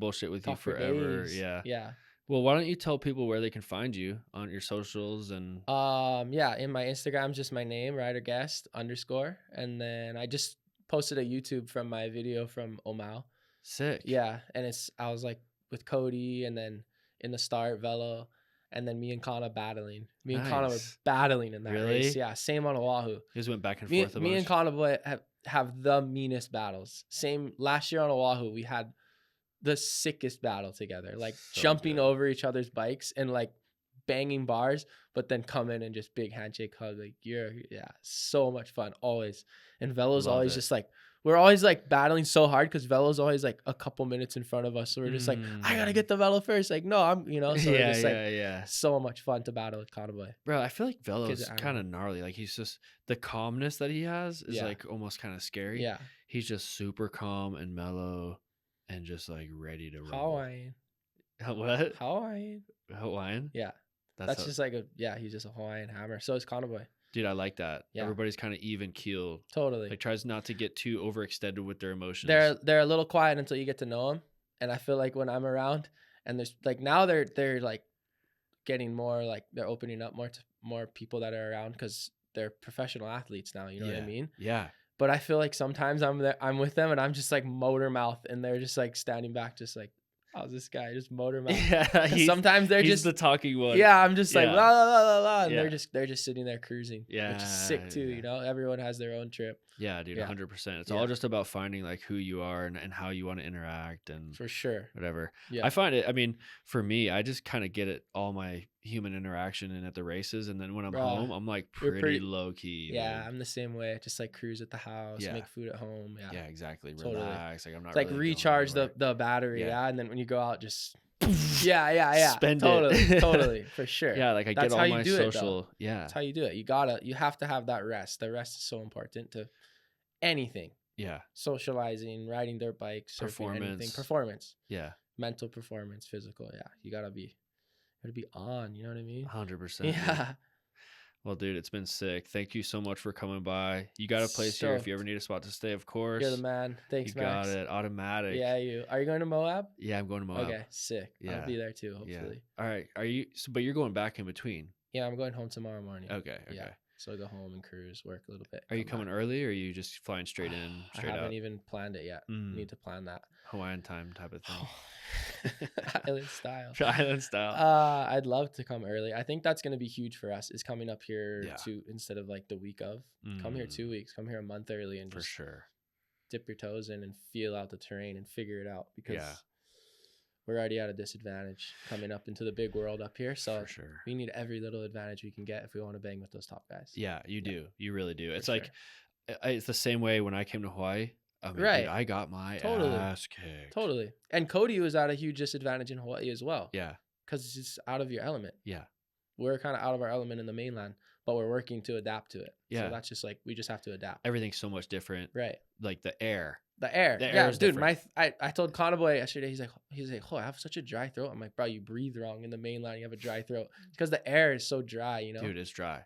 bullshit with Talk you for forever. days. Yeah. Yeah. Well, why don't you tell people where they can find you on your socials and yeah, in my Instagram, just my name, Ryder Guest _, and then I just posted a YouTube from my video from Omao. Sick. Yeah, and I was like with Cody, and then in the start Velo, and then me and Kana battling. Me and Kana were battling in that race. Yeah, same on Oahu. You guys went back and forth a bunch. Me and Kana boy have the meanest battles. Same last year on Oahu, we had the sickest battle together, like So jumping good. over each other's bikes and like banging bars, but then come in and just big handshake hug. Like so much fun always. And Velo's Love always it. just like, we're always like battling so hard because Velo's always like a couple minutes in front of us. So we're just like, I gotta get the Velo first. Like, no, I'm, so we're just like, so much fun to battle with Conboy. Bro, I feel like Velo's I don't kind of gnarly. Like, he's just, the calmness that he has is like almost kind of scary. Yeah. He's just super calm and mellow and just like ready to roll. Hawaiian. What? Hawaiian? Yeah. That's just like he's just a Hawaiian hammer. So is Conboy. Dude, I like that. Yeah. Everybody's kind of even keeled. Totally. Like, tries not to get too overextended with their emotions. They're a little quiet until you get to know them. And I feel like when I'm around, and there's like now they're like getting more, like they're opening up more to more people that are around because they're professional athletes now. You know what I mean? Yeah. But I feel like sometimes I'm with them and I'm just like motor mouth, and they're just like standing back, just like, how's this guy just motor mouth? Yeah. Sometimes they're he's just the talking one. Yeah, I'm just like Yeah. la la la la la, and Yeah. they're just sitting there cruising. Yeah, Which is sick too. yeah. You know, everyone has their own trip. Yeah, dude, Yeah. 100%. It's Yeah. all just about finding like who you are and how you want to interact and For sure. whatever. Yeah. I find it, I mean, for me, I just kind of get it all my human interaction and at the races. And then when I'm Bro, home, I'm like you're pretty pretty- low key. Yeah, dude. I'm the same way. Just like cruise at the house, Yeah. make food at home. Yeah. Yeah, exactly. Totally. Relax. Like, I'm not It's like really going recharge anywhere. the battery, Yeah. yeah. And then when you go out, just yeah. Spend totally, it. totally, for sure. Yeah, like I That's get how all you my do it, though. social. Yeah. That's how you do it. You have to have that rest. The rest is so important to anything. Yeah. Socializing, riding dirt bikes, surfing, anything. Performance, Yeah. mental performance, physical. Yeah, you gotta be on. You know what I mean? 100%. dude. Yeah. Well, dude, it's been sick. Thank you so much for coming by. You got a place here if you ever need a spot to stay, of course. You're the man. Thanks, You Max. got it. Automatic. Yeah, you. Are you going to Moab? Yeah, I'm going to Moab. Okay, sick. Yeah. I'll be there too, Yeah. hopefully. All right. But you're going back in between. Yeah, I'm going home tomorrow morning. Okay. Yeah. So I go home and cruise, work a little bit. Are you come coming back. early or are you just flying straight in, I straight haven't out? even planned it yet. Mm. Need to plan that. Hawaiian time type of thing. Island style. Island style. I'd love to come early. I think that's gonna be huge for us. Is coming up here Yeah. instead of like the week of. Come here 2 weeks. Come here a month early and For just sure. dip your toes in and feel out the terrain and figure it out because Yeah. we're already at a disadvantage coming up into the big world up here. So For sure. we need every little advantage we can get if we want to bang with those top guys. Yeah, you do. You really do. It's For like, it's the same way when I came to Hawaii. I mean, dude, Right. I got my Totally. ass kicked. Totally. And Cody was at a huge disadvantage in Hawaii as well. Yeah. Because it's just out of your element. Yeah. We're kind of out of our element in the mainland, but we're working to adapt to it. Yeah. So that's just like, we just have to adapt. Everything's so much different. Right. Like the air. The air. The air Yeah, is dude, different. I told Conboy yesterday, he's like, oh, I have such a dry throat. I'm like, bro, you breathe wrong in the mainland. You have a dry throat. Because the air is so dry, you know? Dude, it's dry.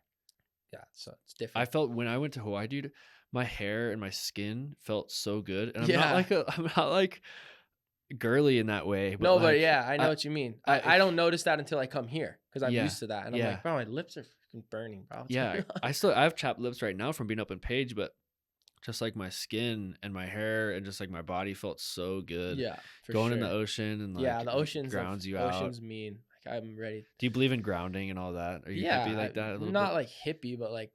Yeah, so it's different. I felt when I went to Hawaii, dude, my hair and my skin felt so good. And I'm Yeah. not like girly in that way. No, but like, yeah, I know what you mean. I don't notice that until I come here because I'm Yeah, used to that, and I'm yeah. like, bro, my lips are freaking burning, bro. What's Yeah, going on? I have chapped lips right now from being up in Page, but just like my skin and my hair and just like my body felt so good. Yeah, for Going sure. in the ocean and like Yeah, the ocean's grounds you out. ocean's mean. Like I'm ready. Do you believe in grounding and all that? Are you Yeah, hippie like that a little not bit? like hippie, but like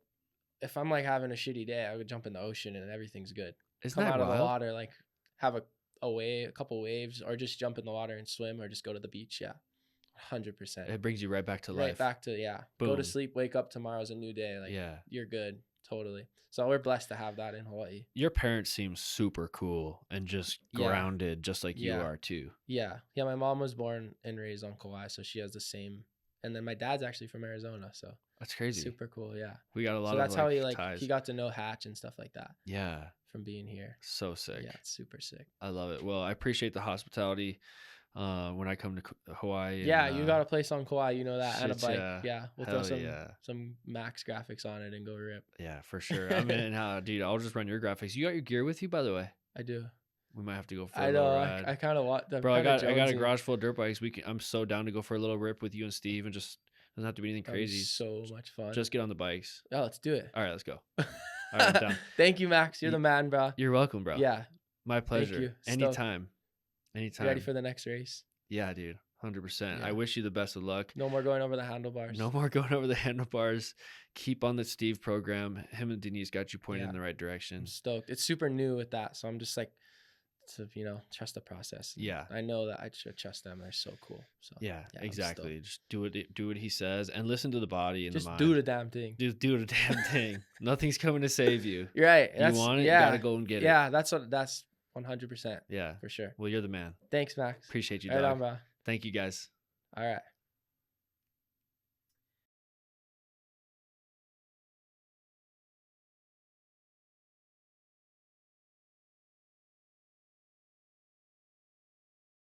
if I'm like having a shitty day, I would jump in the ocean and everything's good. Isn't Come that out of the wild? water, like have a couple waves, or just jump in the water and swim, or just go to the beach. Yeah, 100%. It brings you right back to Right life. back to Go Boom. to sleep, wake up. Tomorrow's a new day. Like Yeah. you're good, totally. So we're blessed to have that in Hawaii. Your parents seem super cool and just Yeah. grounded, just like you Yeah. are too. Yeah. My mom was born and raised on Kauai, so she has the same. And then my dad's actually from Arizona, so That's crazy. super cool. Yeah. We got a lot So that's of how like, he ties. he got to know Hatch and stuff like that Yeah. from being here. So sick. Yeah, it's super sick. I love it. Well, I appreciate the hospitality when I come to Hawaii. Yeah, and, you got a place on Kauai, you know that, and a shit, bike. yeah. We'll Hell throw yeah. some max graphics on it and go rip. Yeah, for sure. I mean, dude, I'll just run your graphics. You got your gear with you, by the way? I do. We might have to go for I a little know. ride. I kind of want. Bro, I got a garage full of dirt bikes. I'm so down to go for a little rip with you and Steve, and just doesn't have to be anything crazy. So much fun. Just get on the bikes. Oh, let's do it. All right, let's go. All right, I'm down. Thank you, Max. You're the man, bro. You're welcome, bro. Yeah. My pleasure. you. Stoked. Anytime. You Anytime. ready for the next race? Yeah, dude. 100%. Yeah. I wish you the best of luck. No more going over the handlebars. No more going over the handlebars. Keep on the Steve program. Him and Denise got you pointed in the right direction. I'm stoked. It's super new with that, so I'm just like, to trust the process. Yeah. I know that I should trust them. They're so cool. So Yeah, I'm exactly. Just do what he says and listen to the body and just the mind. do the damn thing. Just do the damn thing. Nothing's coming to save you. You're right. You want it, you gotta go and get it. Yeah, that's 100%. Yeah. For sure. Well, you're the man. Thanks, Max. Appreciate you, Right dog. on, bro. Thank you, guys. All right.